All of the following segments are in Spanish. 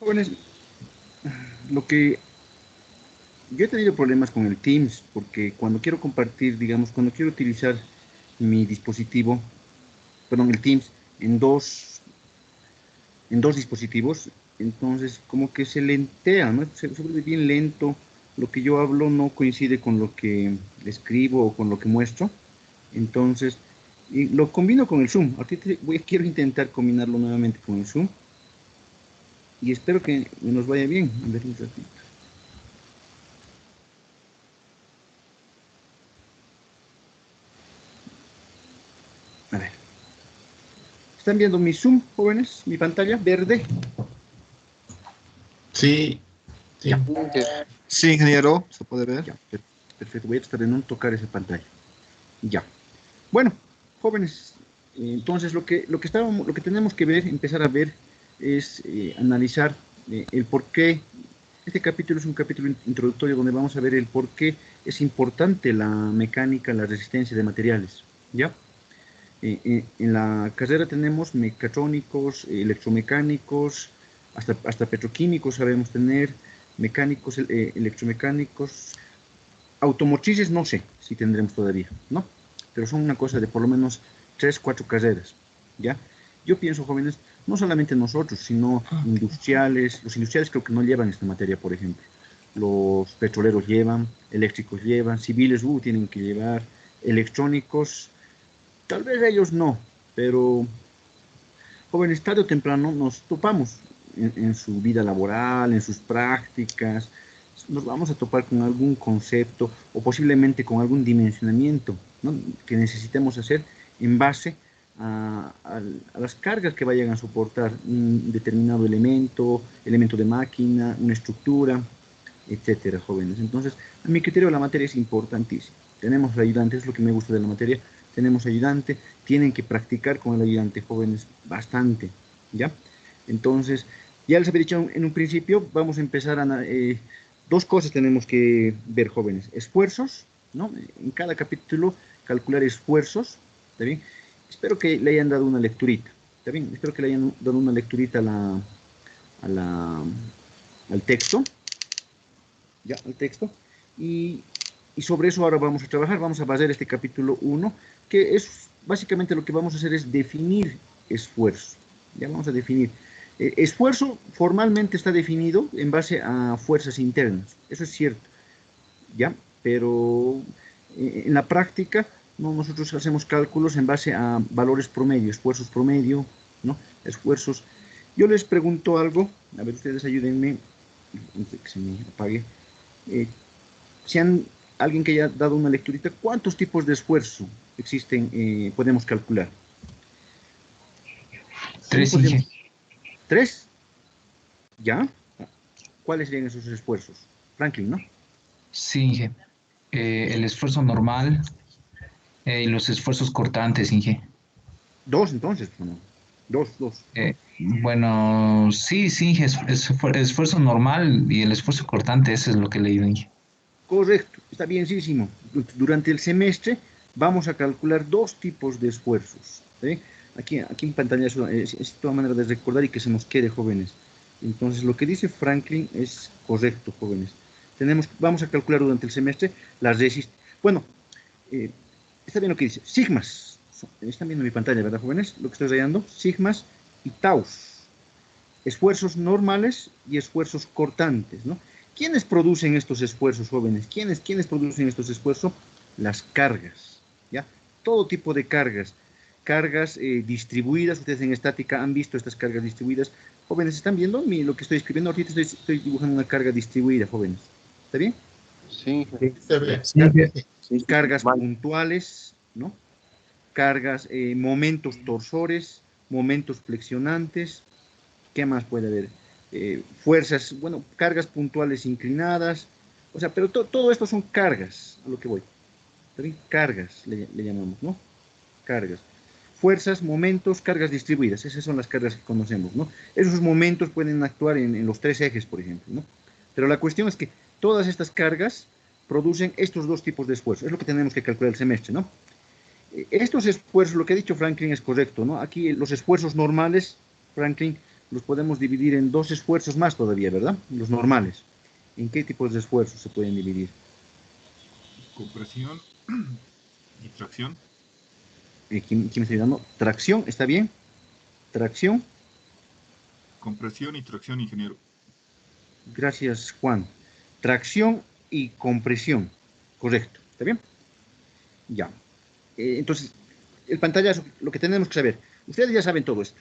Jóvenes, lo que yo he tenido problemas con el Teams, porque cuando quiero compartir, digamos, cuando quiero utilizar mi dispositivo, perdón, el Teams, en dos dispositivos, entonces como que se lentea, ¿no? Se vuelve bien lento, lo que yo hablo no coincide con lo que escribo o con lo que muestro, entonces, y lo combino con el Zoom. Ahorita quiero intentar combinarlo nuevamente con el Zoom, y espero que nos vaya bien. A ver un ratito. A ver. ¿Están viendo mi Zoom, jóvenes? Mi pantalla verde. Sí, sí. Ya. Sí, ingeniero, se puede ver. Ya, perfecto. Voy a tratar de no tocar esa pantalla. Ya. Bueno, jóvenes, entonces lo que tenemos que ver, empezar a ver, es analizar el por qué. Este capítulo es un capítulo introductorio donde vamos a ver el por qué es importante la mecánica, la resistencia de materiales. ¿Ya? En la carrera tenemos mecatrónicos, electromecánicos, hasta petroquímicos sabemos tener, mecánicos, electromecánicos, automotrices no sé si tendremos todavía, ¿no? Pero son una cosa de por lo menos 3, 4 carreras, ¿ya? Yo pienso, jóvenes, no solamente nosotros, sino industriales, los industriales creo que no llevan esta materia, por ejemplo. Los petroleros llevan, eléctricos llevan, civiles, tienen que llevar, electrónicos, tal vez ellos no, pero jóvenes, tarde o temprano nos topamos en su vida laboral, en sus prácticas, nos vamos a topar con algún concepto o posiblemente con algún dimensionamiento, ¿no?, que necesitemos hacer en base a las cargas que vayan a soportar un determinado elemento de máquina, una estructura, etcétera, jóvenes. Entonces, a mi criterio, la materia es importantísima. Tenemos ayudantes, es lo que me gusta de la materia. Tenemos ayudante, tienen que practicar con el ayudante, jóvenes, bastante, ¿ya? Entonces, ya les había dicho en un principio, vamos a empezar dos cosas tenemos que ver, jóvenes. Esfuerzos, ¿no? En cada capítulo, calcular esfuerzos, ¿está bien? Espero que le hayan dado una lecturita, ¿está bien? Espero que le hayan dado una lecturita a la, al texto, ya, al texto. Y y sobre eso ahora vamos a trabajar, vamos a basar este capítulo 1, que es básicamente lo que vamos a hacer es definir esfuerzo. Ya vamos a definir. Esfuerzo formalmente está definido en base a fuerzas internas, eso es cierto, ¿ya? Pero en la práctica no, nosotros hacemos cálculos en base a valores promedio, esfuerzos promedio, ¿no? Esfuerzos. Yo les pregunto algo, a ver, ustedes ayúdenme, antes de que se me apague. Eh, si han, alguien que haya dado una lecturita, ¿cuántos tipos de esfuerzo existen, podemos calcular? ¿Cómo Tres, podemos? Inge. ¿Tres? ¿Ya? ¿Cuáles serían esos esfuerzos? Franklin, ¿no? Sí, Inge. El esfuerzo normal y los esfuerzos cortantes, Inge. Dos, entonces, ¿no? Dos. Bueno, sí, sí, Inge. Esfuerzo normal y el esfuerzo cortante, eso es lo que he leído, Inge. Correcto, está bienísimo. Durante el semestre vamos a calcular dos tipos de esfuerzos. ¿Sí? Aquí en pantalla es toda manera de recordar y que se nos quede, jóvenes. Entonces, lo que dice Franklin es correcto, jóvenes. Vamos a calcular durante el semestre las resistencias. Bueno, está bien lo que dice. Sigmas. Están viendo mi pantalla, ¿verdad, jóvenes? Lo que estoy rayando. Sigmas y taus. Esfuerzos normales y esfuerzos cortantes, ¿no? ¿Quiénes producen estos esfuerzos, jóvenes? ¿Quiénes producen estos esfuerzos? Las cargas, ¿ya? Todo tipo de cargas. Cargas distribuidas, ustedes en estática han visto estas cargas distribuidas. Jóvenes, ¿están viendo lo que estoy escribiendo? Ahorita estoy dibujando una carga distribuida, jóvenes. ¿Está bien? Sí, Se ve. Sí, Inge. Cargas puntuales, ¿no? Cargas, momentos torsores, momentos flexionantes. ¿Qué más puede haber? Fuerzas, bueno, cargas puntuales inclinadas, o sea, pero todo esto son cargas, a lo que voy. ¿También? Cargas le llamamos, ¿no? Cargas. Fuerzas, momentos, cargas distribuidas, esas son las cargas que conocemos, ¿no? Esos momentos pueden actuar en los tres ejes, por ejemplo, ¿no? Pero la cuestión es que todas estas cargas producen estos dos tipos de esfuerzos, es lo que tenemos que calcular el semestre, ¿no? Estos esfuerzos, lo que ha dicho Franklin es correcto, ¿no? Aquí los esfuerzos normales, Franklin, los podemos dividir en dos esfuerzos más todavía, ¿verdad? Los normales. ¿En qué tipos de esfuerzos se pueden dividir? Compresión y tracción. ¿Quién me está ayudando? Tracción, ¿está bien? Tracción, Compresión y tracción, ingeniero. gracias Juan. Tracción y compresión, correcto, ¿está bien? Ya. Entonces, el pantallazo, lo que tenemos que saber, ustedes ya saben todo esto.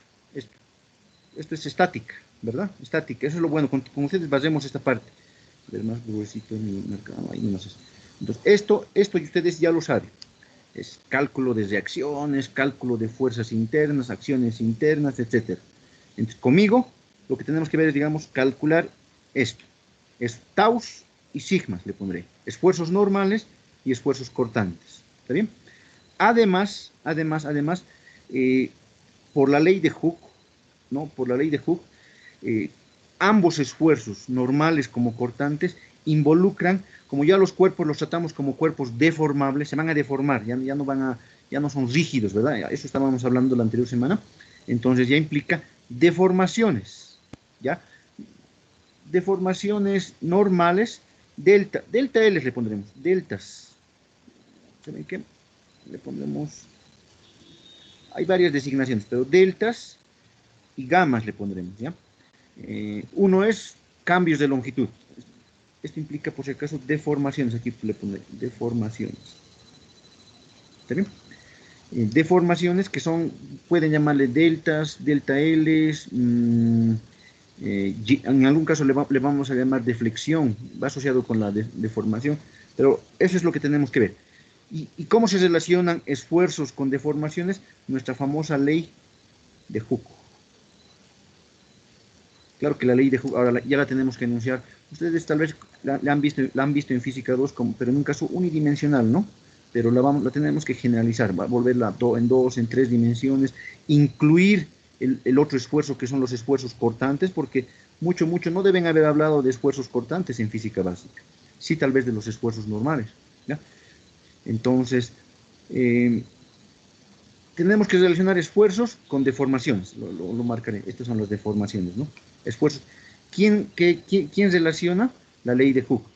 Esto es estática, ¿verdad? Estática, eso es lo bueno, con ustedes basemos esta parte. A ver, más gruesito en mi mercado, ahí nomás es. Entonces, esto ustedes ya lo saben. Es cálculo de reacciones, cálculo de fuerzas internas, acciones internas, etc. Entonces, conmigo, lo que tenemos que ver es, digamos, calcular esto. Es taus y sigmas, le pondré. Esfuerzos normales y esfuerzos cortantes. ¿Está bien? Además, por la ley de Hooke, ¿no? Por la ley de Hooke, ambos esfuerzos, normales como cortantes, involucran, como ya los cuerpos los tratamos como cuerpos deformables, se van a deformar, ya no son rígidos, ¿verdad? Eso estábamos hablando la anterior semana. Entonces ya implica deformaciones, ¿ya? Deformaciones normales, delta L le pondremos, deltas. ¿Saben qué? Le pondremos, hay varias designaciones, pero deltas y gamas le pondremos, ¿ya? Uno es cambios de longitud. Esto implica, por si acaso, deformaciones. Aquí le pondré deformaciones. ¿Está bien? Deformaciones que pueden llamarle deltas, delta L, en algún caso le vamos a llamar deflexión, va asociado con la deformación, pero eso es lo que tenemos que ver. ¿Y cómo se relacionan esfuerzos con deformaciones? Nuestra famosa ley de Hooke. Claro que la ley de Hooke ahora ya la tenemos que enunciar. Ustedes tal vez la han visto en física 2, pero en un caso unidimensional, ¿no? Pero la tenemos que generalizar, volverla en dos, en tres dimensiones, incluir el otro esfuerzo que son los esfuerzos cortantes, porque mucho no deben haber hablado de esfuerzos cortantes en física básica. Sí, tal vez de los esfuerzos normales, ¿ya? Entonces, tenemos que relacionar esfuerzos con deformaciones, lo marcaré, estas son las deformaciones, ¿no? Esfuerzos. ¿Quién relaciona? La ley de Hooke.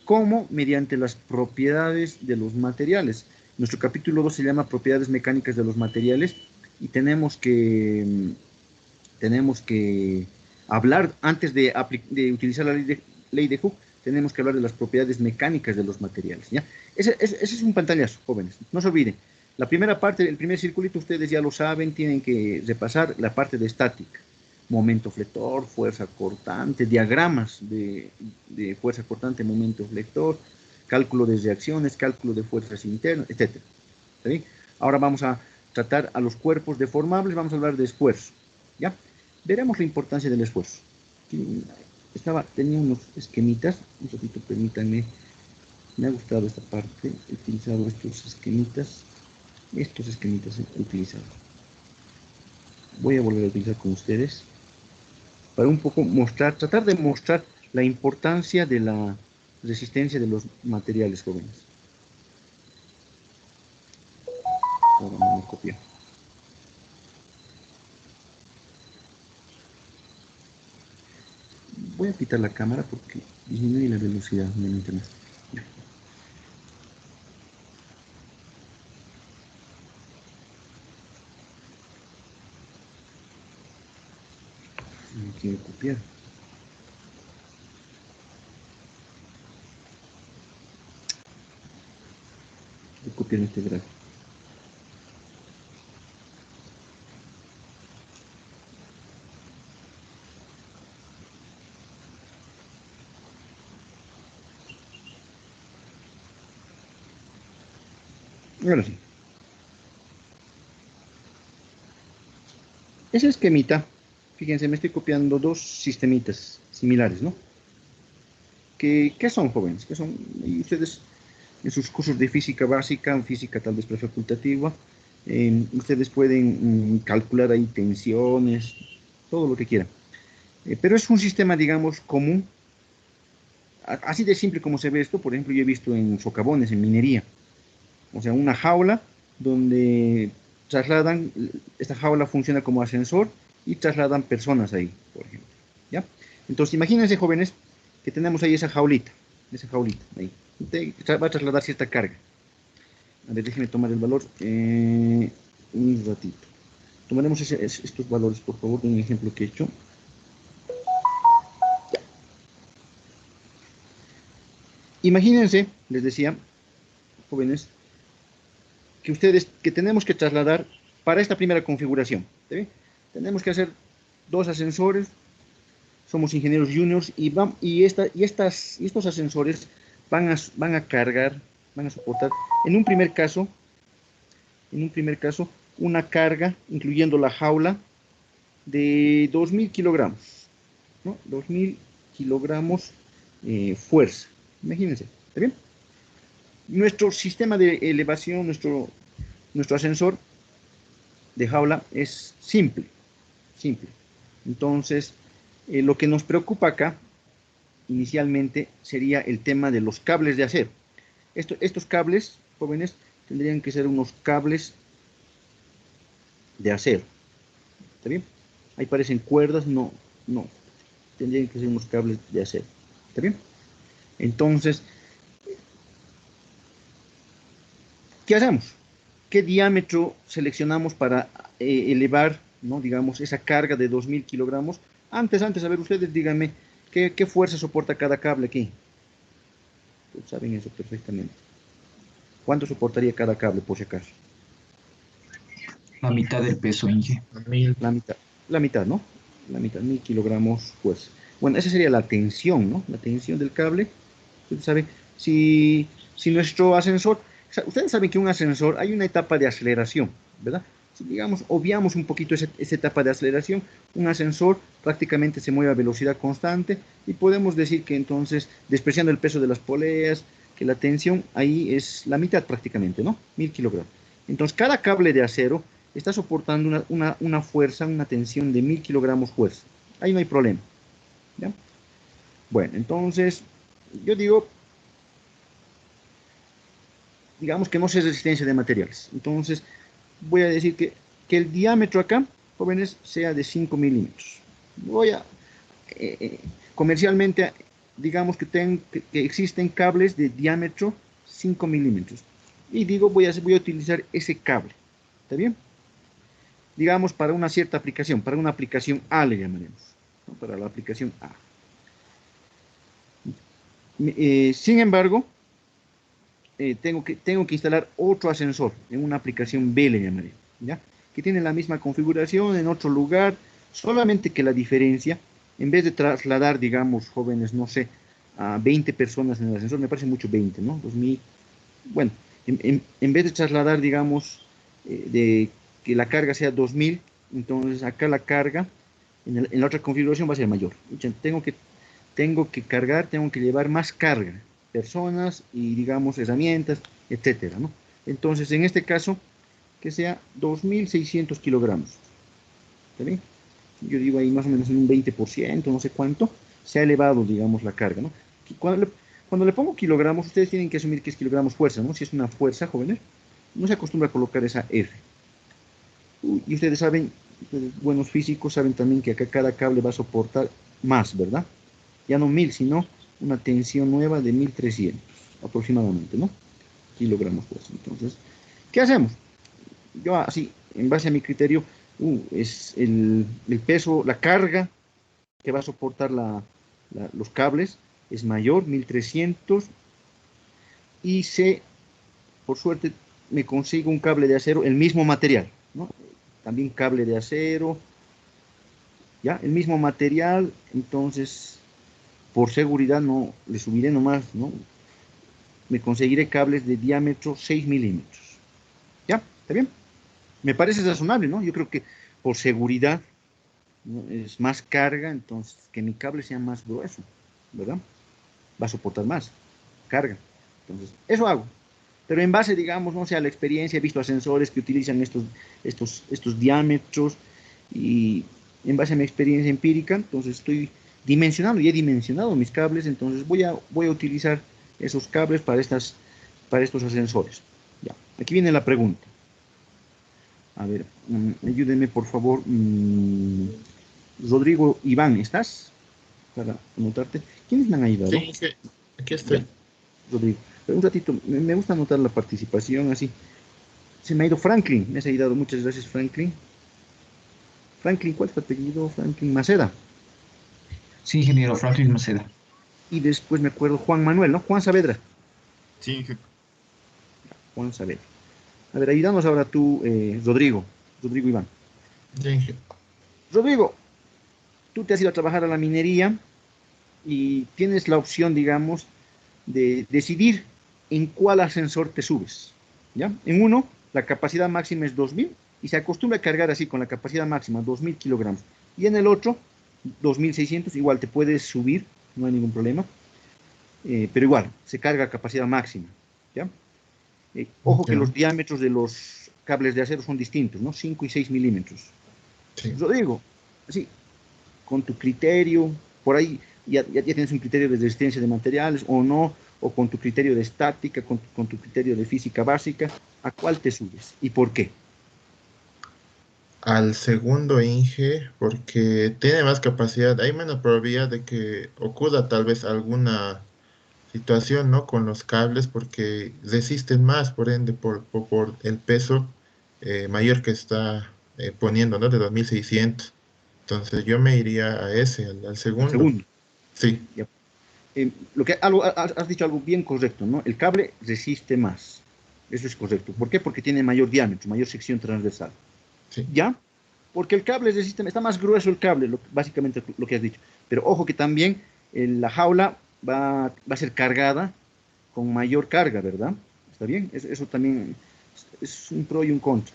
como mediante las propiedades de los materiales. Nuestro capítulo 2 se llama propiedades mecánicas de los materiales y tenemos que hablar, antes de utilizar la ley de Hooke, tenemos que hablar de las propiedades mecánicas de los materiales, ¿ya? Ese es un pantallazo, jóvenes, no se olviden. La primera parte, el primer circulito, ustedes ya lo saben, tienen que repasar la parte de estática. Momento flector, fuerza cortante, diagramas de fuerza cortante, momento flector, cálculo de reacciones, cálculo de fuerzas internas, etc. ¿Sí? Ahora vamos a tratar a los cuerpos deformables, vamos a hablar de esfuerzo, ¿ya? Veremos la importancia del esfuerzo. Tenía unos esquemitas, un ratito, permítanme, me ha gustado esta parte, he utilizado estos esquemitas he utilizado. Voy a volver a utilizar con ustedes para un poco tratar de mostrar la importancia de la resistencia de los materiales, jóvenes. Ahora me voy a copiar. Voy a quitar la cámara porque disminuye la velocidad de internet. No quiero copiar. Voy a copiar este gráfico. Ahora sí. Ese esquemita, fíjense, me estoy copiando dos sistemitas similares, ¿no? ¿Qué son, jóvenes? ¿Qué son? Y ustedes, en sus cursos de física básica, en física tal vez prefacultativa, ustedes pueden calcular ahí tensiones, todo lo que quieran. Pero es un sistema, digamos, común. Así de simple como se ve esto, por ejemplo, yo he visto en socavones, en minería. O sea, una jaula donde esta jaula funciona como ascensor y trasladan personas ahí, por ejemplo. ¿Ya? Entonces, imagínense, jóvenes, que tenemos ahí esa jaulita, ahí. Usted va a trasladar cierta carga. A ver, déjenme tomar el valor un ratito. Tomaremos estos valores, por favor, de un ejemplo que he hecho. Imagínense, les decía, jóvenes, que tenemos que trasladar para esta primera configuración. ¿Sí? Tenemos que hacer 2 ascensores, somos ingenieros juniors y estos ascensores van a cargar, van a soportar, en un primer caso, una carga, incluyendo la jaula, de 2.000 kilogramos, ¿no? 2.000 kilogramos fuerza. Imagínense, ¿está bien? Nuestro sistema de elevación, nuestro ascensor de jaula es simple. Entonces, lo que nos preocupa acá, inicialmente, sería el tema de los cables de acero. Estos cables, jóvenes, tendrían que ser unos cables de acero. ¿Está bien? Ahí parecen cuerdas, no. Tendrían que ser unos cables de acero. ¿Está bien? Entonces, ¿qué hacemos? ¿Qué diámetro seleccionamos para elevar, ¿no? Digamos, esa carga de 2.000 kilogramos? Antes, a ver, ustedes díganme, ¿qué fuerza soporta cada cable aquí? Ustedes saben eso perfectamente. ¿Cuánto soportaría cada cable, por si acaso? La mitad del peso, Inge. La mitad, ¿no? La mitad, 1.000 kilogramos fuerza. Bueno, esa sería la tensión, ¿no? La tensión del cable. Ustedes saben, si nuestro ascensor, ustedes saben que un ascensor, hay una etapa de aceleración, ¿verdad? Si, digamos, obviamos un poquito esa etapa de aceleración, un ascensor prácticamente se mueve a velocidad constante y podemos decir que entonces, despreciando el peso de las poleas, que la tensión ahí es la mitad prácticamente, ¿no? 1.000 kilogramos. Entonces, cada cable de acero está soportando una fuerza, una tensión de 1.000 kilogramos fuerza. Ahí no hay problema. ¿Ya? Bueno, entonces, yo digo, digamos que no sé resistencia de materiales. Entonces, voy a decir que el diámetro acá, jóvenes, sea de 5 milímetros. Comercialmente digamos que existen cables de diámetro 5 milímetros. Y digo, voy a utilizar ese cable. ¿Está bien? Digamos, para una cierta aplicación, para una aplicación A le llamaremos, ¿no? Para la aplicación A. Sin embargo, tengo que instalar otro ascensor en una aplicación B le llamaré, ¿ya? Que tiene la misma configuración en otro lugar, solamente que la diferencia, en vez de trasladar, digamos, jóvenes, no sé, a 20 personas en el ascensor, me parece mucho 20, ¿no? 2000, bueno, en vez de trasladar, digamos, de que la carga sea 2000, entonces acá la carga en la otra configuración va a ser mayor. Tengo que cargar, tengo que llevar más carga, personas y, digamos, herramientas, etcétera, ¿no? Entonces, en este caso, que sea 2600 kilogramos. ¿Está bien? Yo digo ahí más o menos en un 20%, no sé cuánto, se ha elevado, digamos, la carga, ¿no? Cuando le pongo kilogramos, ustedes tienen que asumir que es kilogramos fuerza, ¿no? Si es una fuerza, jóvenes, no se acostumbra a colocar esa R. Y ustedes saben, buenos físicos saben también que acá cada cable va a soportar más, ¿verdad? Ya no 1000, sino una tensión nueva de 1300 aproximadamente, ¿no? Kilogramos, pues. Entonces, ¿qué hacemos? Yo así, en base a mi criterio, es el peso, la carga que va a soportar los cables es mayor, 1300, y por suerte, me consigo un cable de acero, el mismo material, ¿no? También cable de acero, ya, el mismo material, entonces, por seguridad, no le subiré nomás, ¿no? Me conseguiré cables de diámetro 6 milímetros, ¿ya? ¿Está bien? Me parece razonable, ¿no? Yo creo que por seguridad, ¿no? Es más carga, entonces, que mi cable sea más grueso, ¿verdad? Va a soportar más carga. Entonces, eso hago. Pero en base, digamos, no sé, a la experiencia, he visto ascensores que utilizan estos diámetros y en base a mi experiencia empírica, entonces estoy dimensionando y he dimensionado mis cables, entonces voy a utilizar esos cables para estos ascensores. Ya, aquí viene la pregunta. A ver, ayúdenme por favor. Rodrigo Iván, ¿estás? Para anotarte. ¿Quiénes me han ayudado? Sí, sí, aquí Ya, estoy. Rodrigo. Pero un ratito, me gusta anotar la participación así. Se me ha ido Franklin, me has ayudado. Muchas gracias, Franklin. Franklin, ¿cuál es tu apellido? Franklin Maceda. Sí, ingeniero Franklin Maceda. Y después me acuerdo Juan Manuel, ¿no? Juan Saavedra. Sí, Juan Saavedra. A ver, ayúdanos ahora tú, Rodrigo. Rodrigo Iván. Sí, Rodrigo, tú te has ido a trabajar a la minería y tienes la opción, digamos, de decidir en cuál ascensor te subes. ¿Ya? En uno, la capacidad máxima es 2000 y se acostumbra a cargar así con la capacidad máxima, 2000 kilogramos. Y en el otro, 2600, igual te puedes subir, no hay ningún problema, pero igual, se carga a capacidad máxima. ¿Ya? Ojo que ya, los diámetros de los cables de acero son distintos, ¿no? 5 y 6 milímetros. sí. Rodrigo, así, con tu criterio, por ahí ya tienes un criterio de resistencia de materiales o no, o con tu criterio de estática, con tu criterio de física básica, ¿a cuál te subes y por qué? Al segundo Inge, porque tiene más capacidad, hay menos probabilidad de que ocurra tal vez alguna situación, ¿no? Con los cables, porque resisten más, por ende, por el peso mayor que está poniendo, ¿no? De 2600. Entonces yo me iría a ese, al Al segundo. segundo. Sí, ¿Ya? Has dicho algo bien correcto, ¿no? El cable resiste más. Eso es correcto. ¿Por qué? Porque tiene mayor diámetro, mayor sección transversal. sí. ¿Ya? Porque el cable resiste, está más grueso el cable, básicamente lo que has dicho. Pero ojo que también la jaula va a ser cargada con mayor carga, ¿verdad? ¿Está bien? Eso también es un pro y un contra.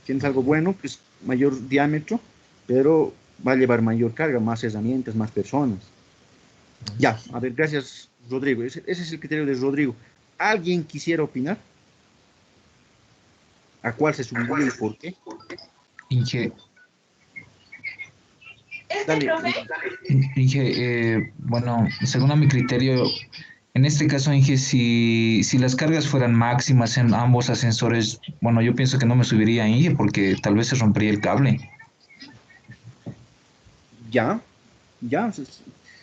Tienes algo bueno, que es mayor diámetro, pero va a llevar mayor carga, más herramientas, más personas. Ya, a ver, gracias, Rodrigo. Ese es el criterio de Rodrigo. ¿Alguien quisiera opinar? ¿A cuál se subiría y por qué? Inge, Dale, bueno, según a mi criterio, en este caso, Inge, si las cargas fueran máximas en ambos ascensores, bueno, yo pienso que no me subiría, Inge, porque tal vez se rompería el cable. ya, ya.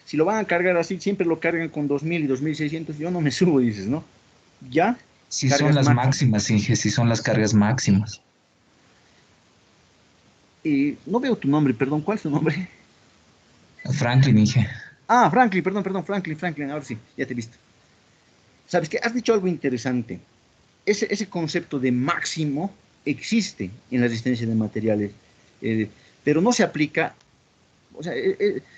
si lo van a cargar así, siempre lo cargan con 2000 y 2600, yo no me subo, dices, ¿no? Ya, Si son cargas las máximas. máximas, Inge, si son las cargas máximas. No veo tu nombre, perdón, ¿cuál es tu nombre? Franklin, Inge. Ah, Franklin, perdón, Franklin, ahora sí, ya te he visto. ¿Sabes qué? Has dicho algo interesante. Ese concepto de máximo existe en la resistencia de materiales, pero no se aplica, o sea,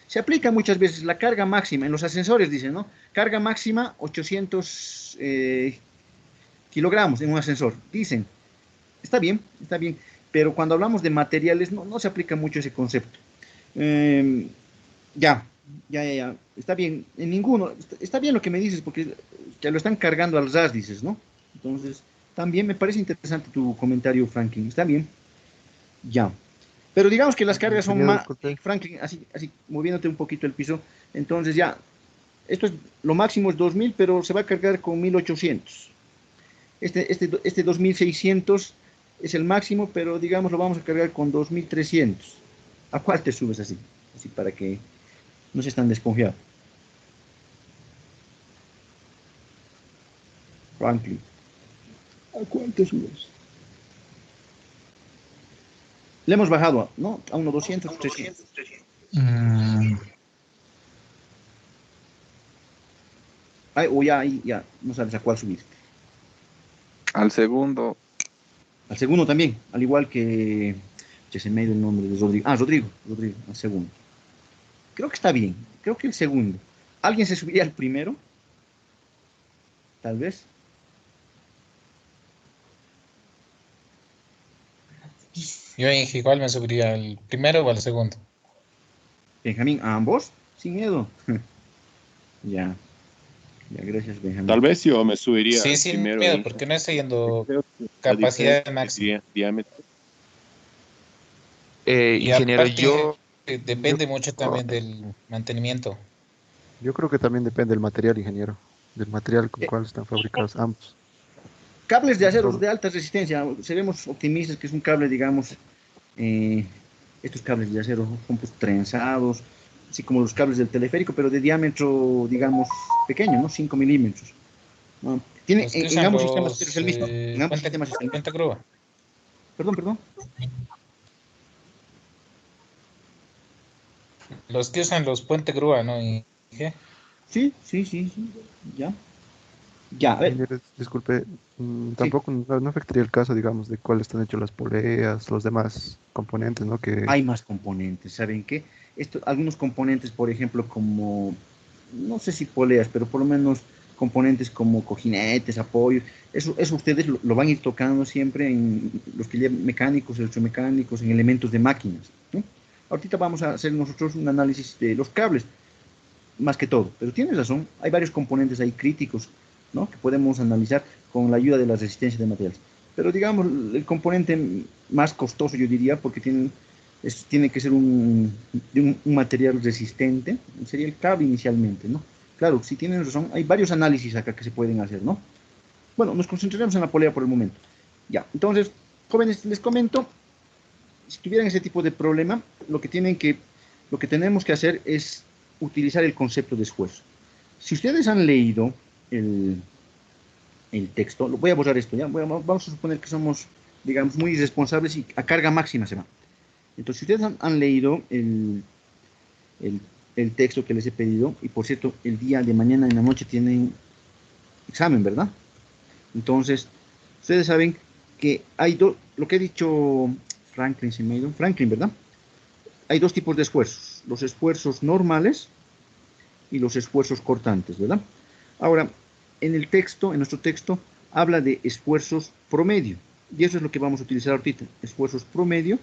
se aplica muchas veces la carga máxima, en los ascensores dicen, ¿no? Carga máxima 800 kilogramos en un ascensor, dicen. Está bien, pero cuando hablamos de materiales no se aplica mucho ese concepto. Eh, ya, ya, está bien, en ninguno, está bien lo que me dices, porque ya lo están cargando al ras, dices, ¿no? Entonces, también me parece interesante tu comentario, Franklin, está bien, ya. Pero digamos que las cargas son Ingeniero, más, disculpe. Franklin, así, moviéndote un poquito el piso, entonces ya, esto es, lo máximo es 2000, pero se va a cargar con 1800. Este 2600 es el máximo, pero digamos lo vamos a cargar con 2300. ¿A cuál te subes así? Así para que no seas tan desconfiado. Franklin, ¿a cuál te subes? Le hemos bajado, ¿no? A unos 200, 300. Mm, Ay, o ya, no sabes a cuál subir. Al segundo, Al segundo también, al igual que, ya se me ha ido el nombre de Rodrigo. Ah, Rodrigo, al segundo. Creo que está bien, creo que el segundo. ¿Alguien se subiría al primero? Tal vez. Yo igual me subiría al primero o al segundo. Benjamín, ¿a ambos? Sin miedo. Ya, ya, gracias, Benjamín. Tal vez yo me subiría Sí, al sin primero, miedo, Inge. porque no estoy yendo Creo que la capacidad diferencia máxima. sería diámetro. Y Ingeniero, aparte, yo, depende mucho también del mantenimiento. yo creo que también depende del material, ingeniero, del material con Eh, cual están fabricados ambos. Cables de No acero solo- de alta resistencia, seremos optimistas que es un cable, digamos, eh, estos cables de acero son pues trenzados, así como los cables del teleférico, pero de diámetro, digamos, pequeño, ¿no? 5 milímetros. ¿No? Tiene, Los que en usan ambos sistemas es los el mismo. En ambos puente, sistemas es el mismo. puente grúa. Perdón. Los que usan los puente grúa, ¿no? ¿Qué? Sí. Ya. Ya, a ver, Ingeniero, disculpe, sí. tampoco no afectaría el caso, digamos, de cuáles están hechos las poleas, los demás componentes, ¿no? Que Hay más componentes, ¿saben qué? Algunos componentes, por ejemplo, como, no sé si poleas, pero por lo menos componentes como cojinetes, apoyos, eso ustedes lo van a ir tocando siempre en los que llevan mecánicos, electromecánicos, en elementos de máquinas, ¿no? Ahorita vamos a hacer nosotros un análisis de los cables, más que todo, pero tienes razón, hay varios componentes ahí críticos, ¿no? Que podemos analizar con la ayuda de la resistencia de materiales. Pero digamos, el componente más costoso, yo diría, porque tiene que ser un material resistente, sería el cable inicialmente, ¿no? Claro, si tienen razón, hay varios análisis acá que se pueden hacer, ¿no? Bueno, nos concentraremos en la polea por el momento. Ya, entonces, jóvenes, les comento, si tuvieran ese tipo de problema, lo que tenemos que hacer es utilizar el concepto de esfuerzo. Si ustedes han leído el, el texto, lo voy a borrar esto, ¿ya? Vamos a suponer que somos, digamos, muy irresponsables y a carga máxima se va. Entonces, si ustedes han leído el, el texto que les he pedido, y por cierto, el día de mañana en la noche tienen examen, ¿verdad? Entonces, ustedes saben que hay lo que ha dicho Franklin, si me ha ido, Franklin, ¿verdad? Hay dos tipos de esfuerzos, los esfuerzos normales y los esfuerzos cortantes, ¿verdad? Ahora, en nuestro texto, habla de esfuerzos promedio, y eso es lo que vamos a utilizar ahorita, esfuerzos promedio,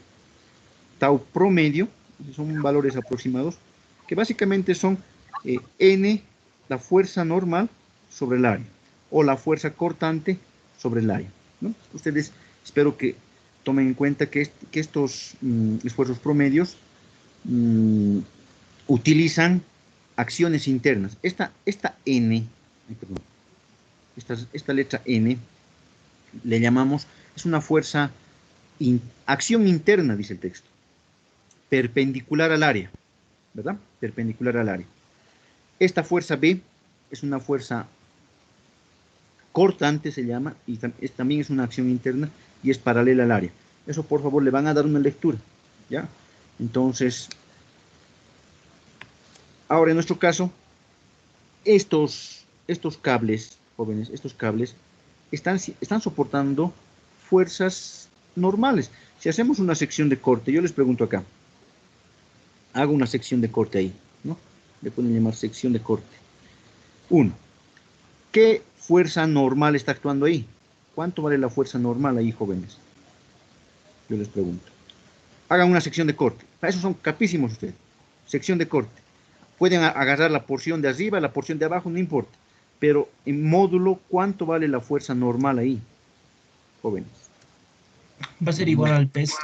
tau promedio, son valores aproximados, que básicamente son n, la fuerza normal sobre el área, o la fuerza cortante sobre el área, ¿no? Ustedes espero que tomen en cuenta que estos esfuerzos promedios utilizan acciones internas. Esta N, perdón, esta letra N, le llamamos, es una fuerza, acción interna, dice el texto, perpendicular al área, ¿verdad? Perpendicular al área. Esta fuerza B es una fuerza cortante, se llama, y también es una acción interna y es paralela al área. Eso, por favor, le van a dar una lectura, ¿ya? Entonces, ahora en nuestro caso, estos cables, jóvenes, estos cables están soportando fuerzas normales. Si hacemos una sección de corte, yo les pregunto acá, hago una sección de corte ahí, ¿no? Le pueden llamar sección de corte. 1. ¿Qué fuerza normal está actuando ahí? ¿Cuánto vale la fuerza normal ahí, jóvenes? Yo les pregunto. Hagan una sección de corte. Para eso son capísimos ustedes. Sección de corte. Pueden agarrar la porción de arriba, la porción de abajo, no importa. Pero en módulo, ¿cuánto vale la fuerza normal ahí, jóvenes? Va a ser igual al peso.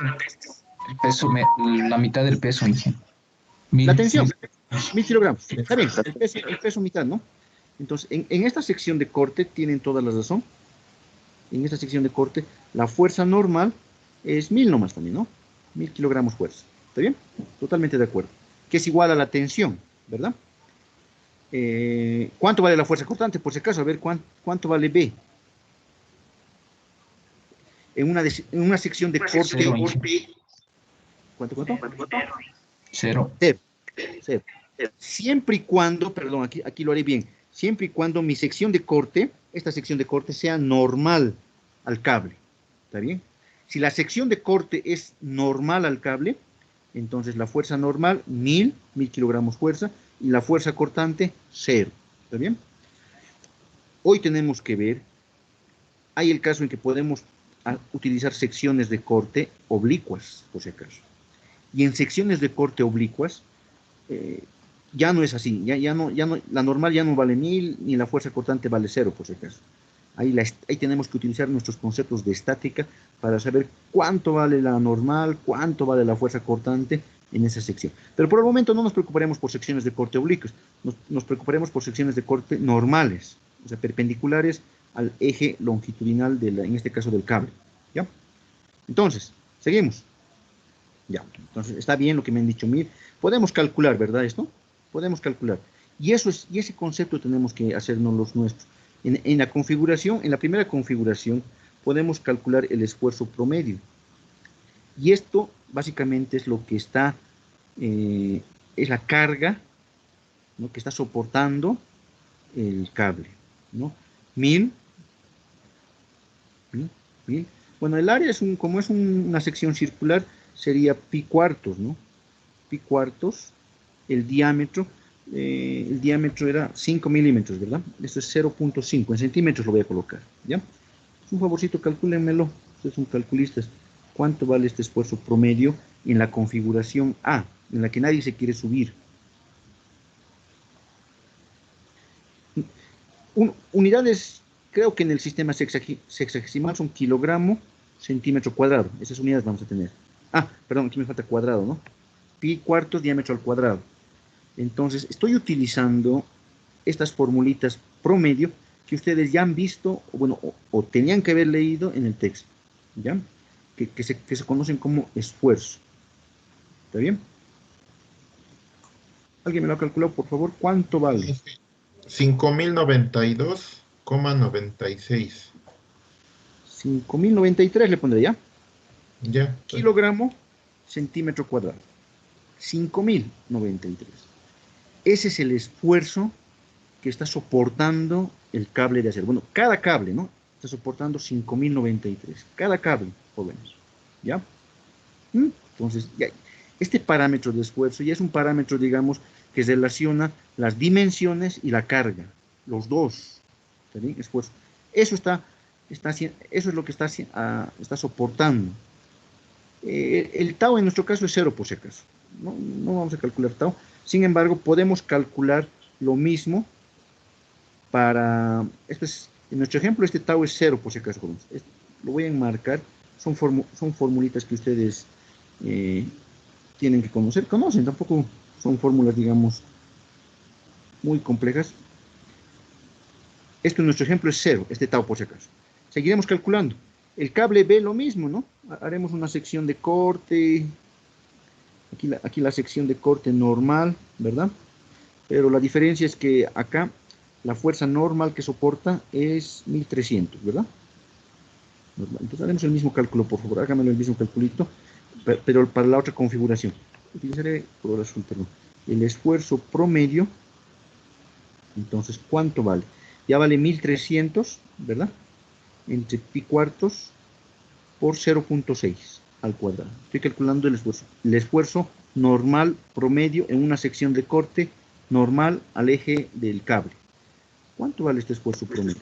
El peso, la mitad del peso, Inge. La tensión, 1000 kilogramos. Sí. Está bien, el peso mitad, ¿no? Entonces, en esta sección de corte tienen toda la razón. En esta sección de corte, la fuerza normal es 1000 nomás también, ¿no? 1000 kilogramos fuerza. ¿Está bien? Totalmente de acuerdo. Que es igual a la tensión, ¿verdad? ¿Cuánto vale la fuerza cortante? Por si acaso, a ver, ¿cuánto vale B? En una sección de corte. Cero. ¿Cuánto? Cero. Cero. Siempre y cuando, perdón, aquí lo haré bien, siempre y cuando mi sección de corte, esta sección de corte sea normal al cable. ¿Está bien? Si la sección de corte es normal al cable, entonces la fuerza normal, 1000 kilogramos fuerza, y la fuerza cortante, 0. ¿Está bien? Hoy tenemos que ver, hay el caso en que podemos utilizar secciones de corte oblicuas, por si acaso. Y en secciones de corte oblicuas, ya no es así, ya no, la normal ya no vale 1000, ni la fuerza cortante vale 0, por si acaso. Ahí tenemos que utilizar nuestros conceptos de estática para saber cuánto vale la normal, cuánto vale la fuerza cortante en esa sección. Pero por el momento no nos preocuparemos por secciones de corte oblicuas, nos preocuparemos por secciones de corte normales, o sea, perpendiculares al eje longitudinal, en este caso del cable. ¿Ya? Entonces, seguimos. Ya, entonces está bien lo que me han dicho. Podemos calcular, ¿verdad? Esto podemos calcular. Y ese concepto tenemos que hacernos los nuestros. En la configuración, en la primera configuración, podemos calcular el esfuerzo promedio. Y esto básicamente es lo que está, es la carga, ¿no?, que está soportando el cable, ¿no? 1000. Bueno, el área como es una sección circular, sería pi cuartos, ¿no? Pi cuartos, el diámetro era 5 milímetros, ¿verdad? Esto es 0.5, en centímetros lo voy a colocar, ¿ya? Un favorcito, calcúlenmelo, ustedes son calculistas. ¿Cuánto vale este esfuerzo promedio en la configuración A, en la que nadie se quiere subir? Unidades, creo que en el sistema sexagesimal son kilogramo, centímetro cuadrado. Esas unidades vamos a tener. Ah, perdón, aquí me falta cuadrado, ¿no? Pi cuartos, diámetro al cuadrado. Entonces, estoy utilizando estas formulitas promedio que ustedes ya han visto, o tenían que haber leído en el texto, ¿ya? Que se conocen como esfuerzo. ¿Está bien? ¿Alguien me lo ha calculado, por favor? ¿Cuánto vale? 5092,96. 5093 le pondré, ¿ya? Ya. Kilogramo, centímetro cuadrado. 5093. Ese es el esfuerzo que está soportando el cable de acero. Bueno, cada cable, ¿no? Está soportando 5093. Cada cable, jóvenes. ¿Ya? Entonces, ya, este parámetro de esfuerzo ya es un parámetro, digamos, que relaciona las dimensiones y la carga. Los dos. ¿Está bien? Esfuerzo. Eso es lo que está soportando. El tau en nuestro caso es 0, por si acaso. No vamos a calcular tau. Sin embargo, podemos calcular lo mismo para... en nuestro ejemplo, este tau es 0, por si acaso. Lo voy a enmarcar. Son formulitas que ustedes tienen que conocer. Conocen, tampoco son fórmulas, digamos, muy complejas. Esto en nuestro ejemplo es 0, este tau, por si acaso. Seguiremos calculando. El cable B lo mismo, ¿no? Haremos una sección de corte. Aquí la sección de corte normal, ¿verdad? pero la diferencia es que acá la fuerza normal que soporta es 1300, ¿verdad? Normal. Entonces haremos el mismo cálculo, por favor, hágamelo el mismo calculito, pero para la otra configuración. Utilizaré por azul, perdón. El esfuerzo promedio, entonces, ¿cuánto vale? Ya vale 1300, ¿verdad? Entre pi cuartos por 0.6 al cuadrado. Estoy calculando el esfuerzo. El esfuerzo normal promedio en una sección de corte normal al eje del cable. ¿Cuánto vale este esfuerzo promedio?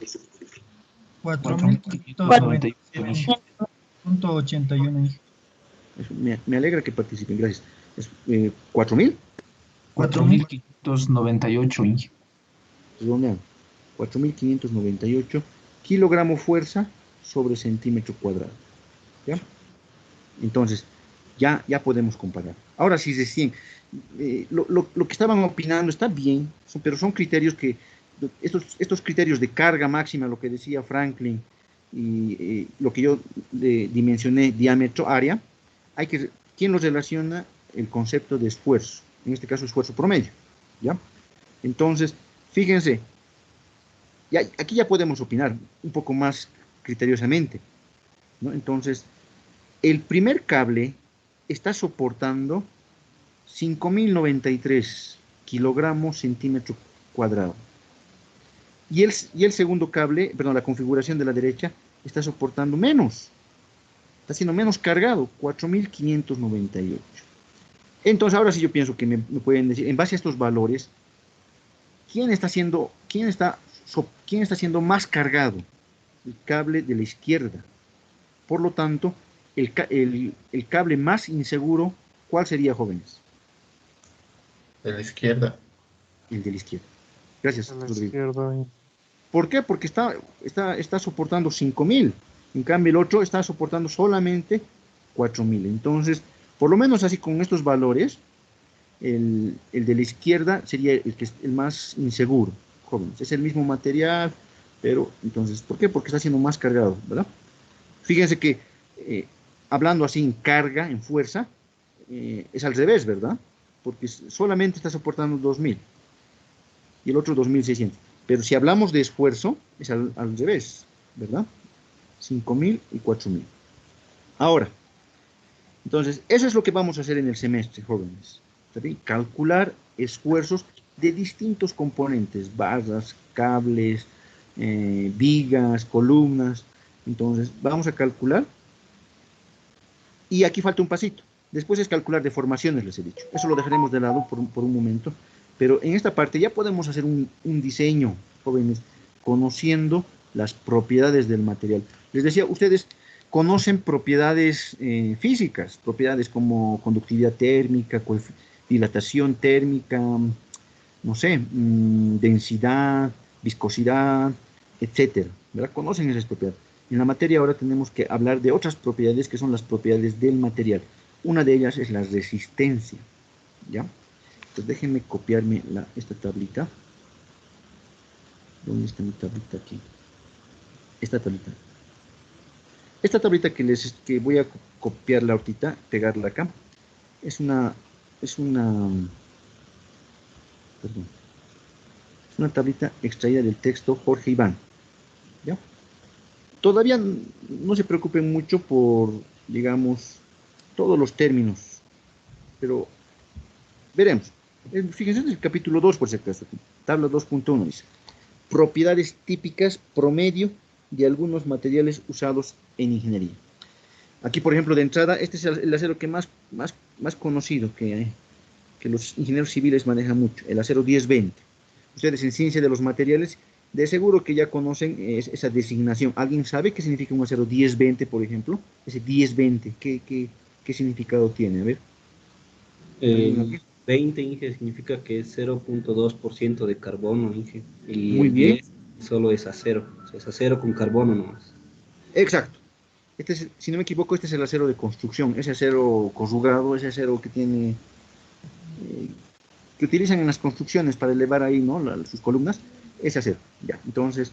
4.591.81. Me alegra que participen, gracias. ¿4.000? 4.598, Inge. Redondeado. 4.598 kilogramo fuerza sobre centímetro cuadrado. ¿Ya? Entonces, ya podemos comparar. Ahora sí, decían, lo que estaban opinando está bien, pero son criterios que, estos criterios de carga máxima, lo que decía Franklin, y lo que yo dimensioné, diámetro, área, ¿quién los relaciona? El concepto de esfuerzo, en este caso esfuerzo promedio, ¿ya? Entonces, fíjense, aquí ya podemos opinar un poco más criteriosamente, ¿no? Entonces, el primer cable está soportando 5.093 kilogramos centímetro cuadrado. Y el segundo cable, perdón, la configuración de la derecha, está soportando menos. Está siendo menos cargado, 4.598. Entonces, ahora sí yo pienso que me pueden decir, en base a estos valores, ¿quién está siendo más cargado? El cable de la izquierda. Por lo tanto, el cable más inseguro, ¿cuál sería, jóvenes? De la izquierda. El de la izquierda. Gracias, A la Rodrigo. izquierda. ¿Por qué? Porque está soportando 5.000. En cambio, el otro está soportando solamente 4.000. Entonces, por lo menos así con estos valores, el de la izquierda sería el más inseguro, jóvenes. Es el mismo material, pero entonces, ¿por qué? Porque está siendo más cargado, ¿verdad? Fíjense que hablando así en carga, en fuerza, es al revés, ¿verdad? Porque solamente está soportando 2.000 y el otro 2.600. Pero si hablamos de esfuerzo, es al revés, ¿verdad? 5.000 y 4.000. Ahora, entonces, eso es lo que vamos a hacer en el semestre, jóvenes. ¿Está bien? Calcular esfuerzos de distintos componentes, barras, cables, vigas, columnas. Entonces, vamos a calcular. Y aquí falta un pasito. Después es calcular deformaciones, les he dicho. Eso lo dejaremos de lado por un momento. Pero en esta parte ya podemos hacer un diseño, jóvenes, conociendo las propiedades del material. Les decía, ustedes conocen propiedades físicas, propiedades como conductividad térmica, dilatación térmica, no sé, densidad, viscosidad, etcétera, ¿verdad? Conocen esas propiedades. En la materia ahora tenemos que hablar de otras propiedades que son las propiedades del material. Una de ellas es la resistencia, ¿ya? Entonces déjenme copiarme esta tablita. ¿Dónde está mi tablita aquí? Esta tablita. Esta tablita que voy a copiarla ahorita, pegarla acá, es una tablita extraída del texto Jorge Iván, ¿ya? Todavía no se preocupen mucho por, digamos, todos los términos, pero veremos. Fíjense en el capítulo 2, por si acaso, tabla 2.1 dice, propiedades típicas promedio de algunos materiales usados en ingeniería. Aquí, por ejemplo, de entrada, este es el acero que más conocido, que los ingenieros civiles manejan mucho, el acero 1020. Ustedes en ciencia de los materiales, de seguro que ya conocen esa designación. ¿Alguien sabe qué significa un acero 1020, por ejemplo? Ese 1020, ¿qué significado tiene? A ver. 20, Inge, significa que es 0.2% de carbono, Inge. Y Muy el bien. 10 solo es acero. O sea, es acero con carbono nomás. Exacto. Si no me equivoco, este es el acero de construcción, ese acero corrugado, ese acero que tiene, que utilizan en las construcciones para elevar ahí, ¿no? Sus columnas, ese acero. Ya, entonces,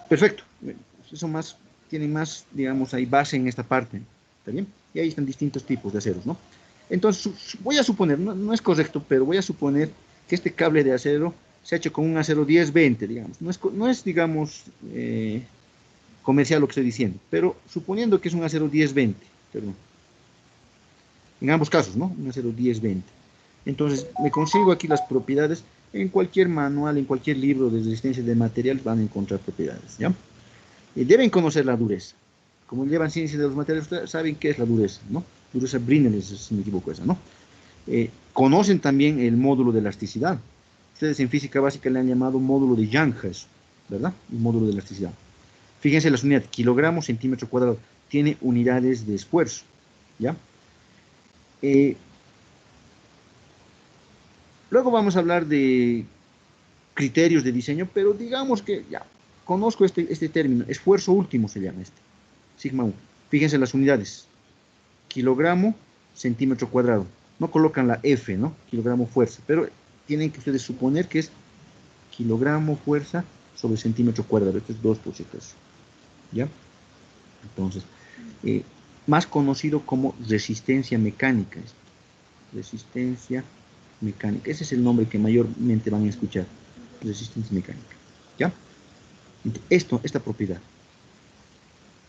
perfecto. Eso tiene más, digamos, ahí base en esta parte. ¿Está bien? Y ahí están distintos tipos de aceros, ¿no? Entonces, voy a suponer, no es correcto, pero voy a suponer que este cable de acero se ha hecho con un acero 10-20, digamos. No es digamos, comercial lo que estoy diciendo, pero suponiendo que es un acero 10-20, perdón. En ambos casos, ¿no? Un acero 10-20. Entonces, me consigo aquí las propiedades. En cualquier manual, en cualquier libro de resistencia de material van a encontrar propiedades, ¿ya? Deben conocer la dureza. Como llevan ciencia de los materiales, ustedes saben qué es la dureza, ¿no? Dureza Brinell, si me equivoco esa, ¿no? Conocen también el módulo de elasticidad. Ustedes en física básica le han llamado módulo de Young, ¿verdad? El módulo de elasticidad. Fíjense las unidades, kilogramos, centímetro cuadrado. Tiene unidades de esfuerzo, ¿ya? Luego vamos a hablar de criterios de diseño, pero digamos que ya conozco este término, esfuerzo último se llama este, sigma 1. Fíjense las unidades, kilogramo, centímetro cuadrado. No colocan la F, ¿no? Kilogramo fuerza, pero tienen que ustedes suponer que es kilogramo fuerza sobre centímetro cuadrado. Esto es 2 por si acaso, ¿ya? Entonces, más conocido como resistencia mecánica. Resistencia mecánica. Ese es el nombre que mayormente van a escuchar. Resistencia mecánica. ¿Ya? Esta propiedad.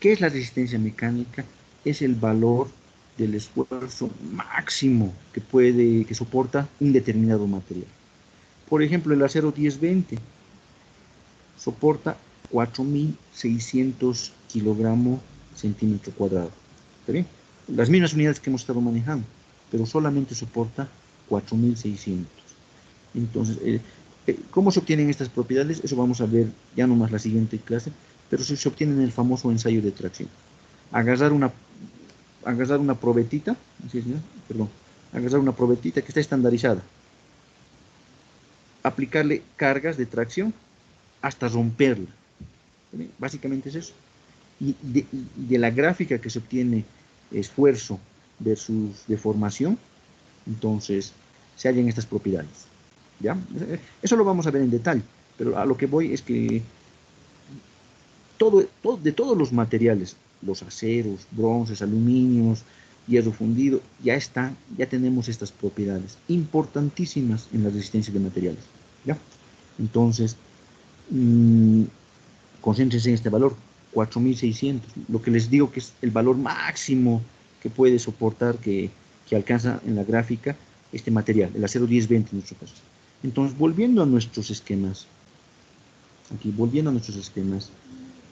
¿Qué es la resistencia mecánica? Es el valor del esfuerzo máximo que soporta un determinado material. Por ejemplo, el acero 10-20 soporta 4.600 kilogramos centímetro cuadrado. ¿Está bien? Las mismas unidades que hemos estado manejando, pero solamente soporta 4.600. Entonces, ¿cómo se obtienen estas propiedades? Eso vamos a ver ya nomás la siguiente clase, pero se obtiene en el famoso ensayo de tracción. Agarrar una probetita, ¿sí, señor? Perdón, agarrar una probetita que está estandarizada, aplicarle cargas de tracción hasta romperla. ¿Sí? Básicamente es eso. Y de la gráfica que se obtiene esfuerzo versus deformación, entonces se hallan estas propiedades. ¿Ya? Eso lo vamos a ver en detalle, pero a lo que voy es que de todos los materiales, los aceros, bronces, aluminios, hierro fundido, ya tenemos estas propiedades importantísimas en la resistencia de materiales. ¿Ya? Entonces, concéntrense en este valor, 4.600, lo que les digo que es el valor máximo que puede soportar, que alcanza en la gráfica este material, el acero 10-20 en nuestro caso. Entonces, volviendo a nuestros esquemas,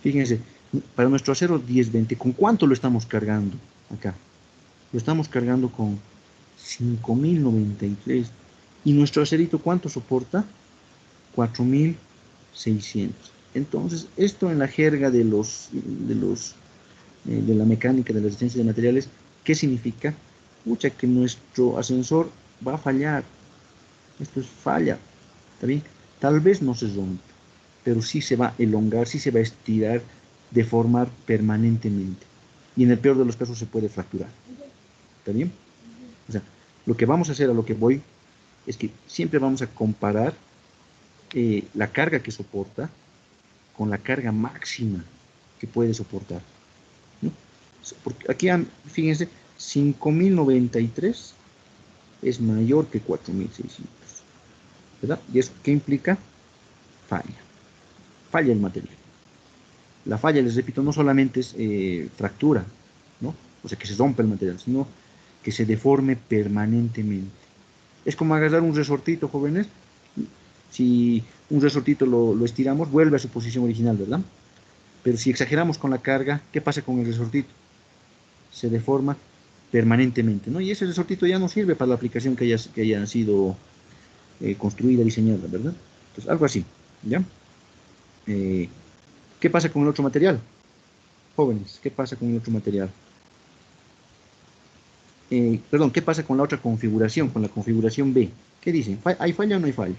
fíjense, para nuestro acero 10-20, ¿con cuánto lo estamos cargando acá? Lo estamos cargando con 5.093. ¿Y nuestro acerito cuánto soporta? 4.600. Entonces, esto en la jerga de la mecánica de la resistencia de materiales, ¿qué significa? Pucha, que nuestro ascensor va a fallar. Esto es falla, ¿está bien? Tal vez no se rompa, pero sí se va a elongar, sí se va a estirar, deformar permanentemente. Y en el peor de los casos se puede fracturar. ¿Está bien? O sea, lo que vamos a hacer, a lo que voy, es que siempre vamos a comparar la carga que soporta con la carga máxima que puede soportar, ¿no? Porque aquí, fíjense, 5.093 es mayor que 4.600, ¿verdad? ¿Y eso qué implica? Falla el material. La falla, les repito, no solamente es fractura, ¿no? O sea, que se rompe el material, sino que se deforme permanentemente. Es como agarrar un resortito, jóvenes. Si un resortito lo estiramos, vuelve a su posición original, ¿verdad? Pero si exageramos con la carga, ¿qué pasa con el resortito? Se deforma permanentemente, ¿no? Y ese resortito ya no sirve para la aplicación que haya sido construida, diseñada, ¿verdad? Entonces, algo así, ¿ya? ¿Qué pasa con el otro material? Jóvenes, ¿qué pasa con el otro material? Perdón, ¿qué pasa con la otra configuración, con la configuración B? ¿Qué dicen? ¿Hay falla o no hay falla?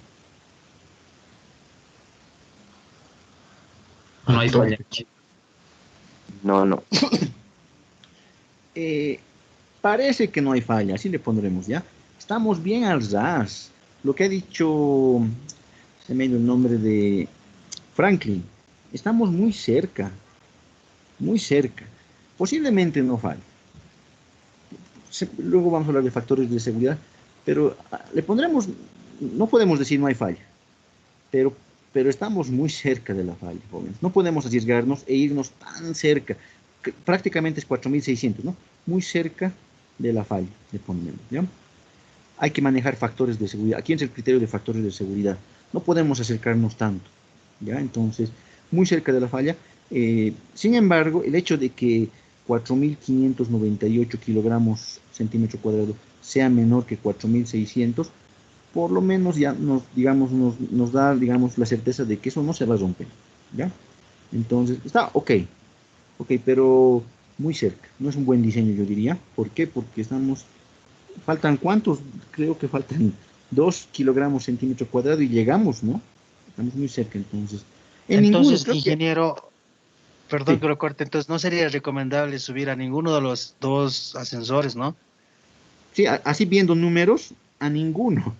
No hay falla. No. Parece que no hay falla, así le pondremos, ¿ya? Estamos bien al ras. Lo que ha dicho, se me ha ido el nombre de Franklin, estamos muy cerca, posiblemente no falla. Luego vamos a hablar de factores de seguridad, pero le pondremos no podemos decir no hay falla, pero, pero estamos muy cerca de la falla, jóvenes. No podemos arriesgarnos e irnos tan cerca, que prácticamente es 4.600, ¿no? Muy cerca de la falla, le ponemos, ¿ya? Hay que manejar factores de seguridad. Aquí es el criterio de factores de seguridad. No podemos acercarnos tanto, ¿ya? Entonces, muy cerca de la falla. Sin embargo, el hecho de que 4.598 kilogramos centímetro cuadrado sea menor que 4.600, por lo menos ya nos, digamos, nos da, digamos, la certeza de que eso no se va a romper, ¿ya? Entonces, está ok, ok, pero muy cerca. No es un buen diseño, yo diría. ¿Por qué? Porque estamos, faltan cuántos, creo que faltan 2 kilogramos centímetro cuadrado y llegamos, ¿no? Estamos muy cerca, entonces. En ninguno, Entonces, creo que, ingeniero, perdón sí, que lo corte, entonces no sería recomendable subir a ninguno de los dos ascensores, ¿no? sí, así viendo números, a ninguno,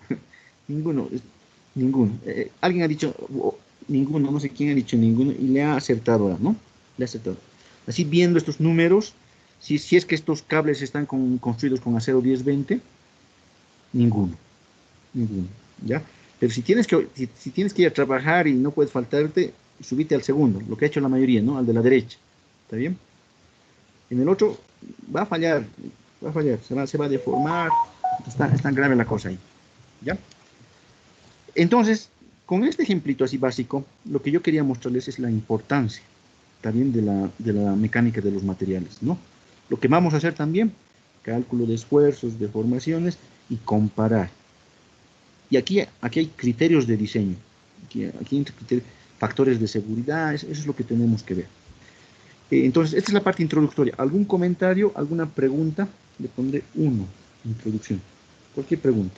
ninguno, ninguno. Alguien ha dicho ninguno, no sé quién ha dicho ninguno, y le ha acertado ahora, ¿no? Le ha acertado. Así viendo estos números, si es que estos cables están construidos con acero 1020, ninguno, ninguno, ¿ya? Pero si tienes que ir a trabajar y no puedes faltarte, subite al segundo, lo que ha hecho la mayoría, ¿no? Al de la derecha, ¿está bien? En el otro va a fallar, se va a deformar, es tan grave la cosa ahí, ¿ya? Entonces, con este ejemplito así básico, lo que yo quería mostrarles es la importancia también de la mecánica de los materiales, ¿no? Lo que vamos a hacer también, cálculo de esfuerzos, deformaciones y comparar. Y aquí hay criterios de diseño, aquí hay factores de seguridad, eso es lo que tenemos que ver. Entonces, esta es la parte introductoria. ¿Algún comentario, alguna pregunta? Le pondré uno, introducción. Cualquier pregunta.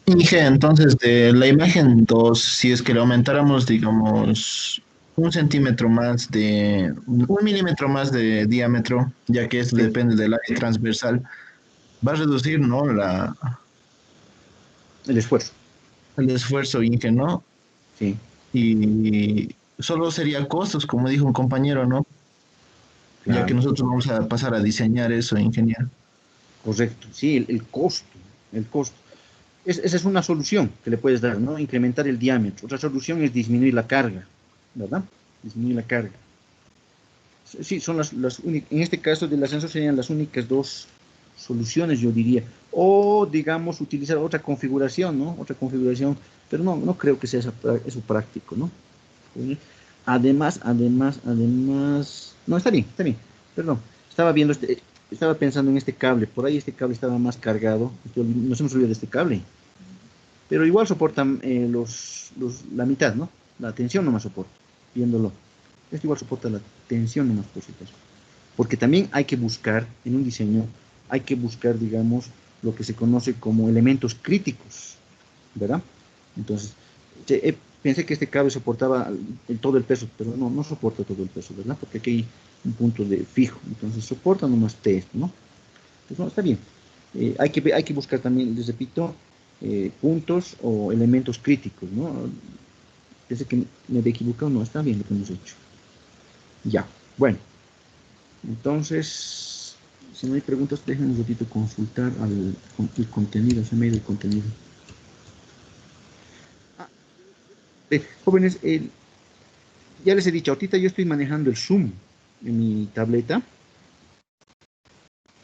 Inge, entonces de la imagen 2, si es que le aumentáramos, digamos, 1 centímetro más de, 1 milímetro más de diámetro, ya que esto Sí, depende del área transversal, va a reducir, ¿no? el esfuerzo. El esfuerzo, Inge, ¿no? Sí, Y solo sería costos, como dijo un compañero, ¿no? Ya que claro, nosotros vamos a pasar a diseñar eso, ingeniero. correcto. Sí, el costo, el costo. Esa es una solución que le puedes dar, ¿no? Incrementar el diámetro. Otra solución es disminuir la carga, ¿verdad? Disminuir la carga. Sí, son las únicas, en este caso del ascenso serían las únicas dos soluciones, yo diría. O, digamos, utilizar otra configuración, ¿no? Otra configuración, pero no creo que sea eso práctico, ¿no? Además, no, está bien, perdón. Estaba pensando en este cable, por ahí este cable estaba más cargado, nos hemos olvidado de este cable, pero igual soportan la mitad, ¿no? La tensión nomás soporta, viéndolo. Este igual soporta la tensión nomás por si acaso. Porque también hay que buscar, en un diseño, hay que buscar, digamos, lo que se conoce como elementos críticos, ¿verdad? Entonces, pensé que este cable soportaba todo el peso, pero no soporta todo el peso, ¿verdad? Porque aquí hay un punto de fijo, entonces soporta nomás T, ¿no? Pues no, está bien. Hay que buscar también, les repito, puntos o elementos críticos, ¿no? Pensé que me había equivocado, no, está bien lo que hemos hecho. Ya, bueno, entonces, si no hay preguntas, déjenme un ratito consultar el contenido, se me ha ido el contenido. Jóvenes, ya les he dicho, ahorita yo estoy manejando el Zoom en mi tableta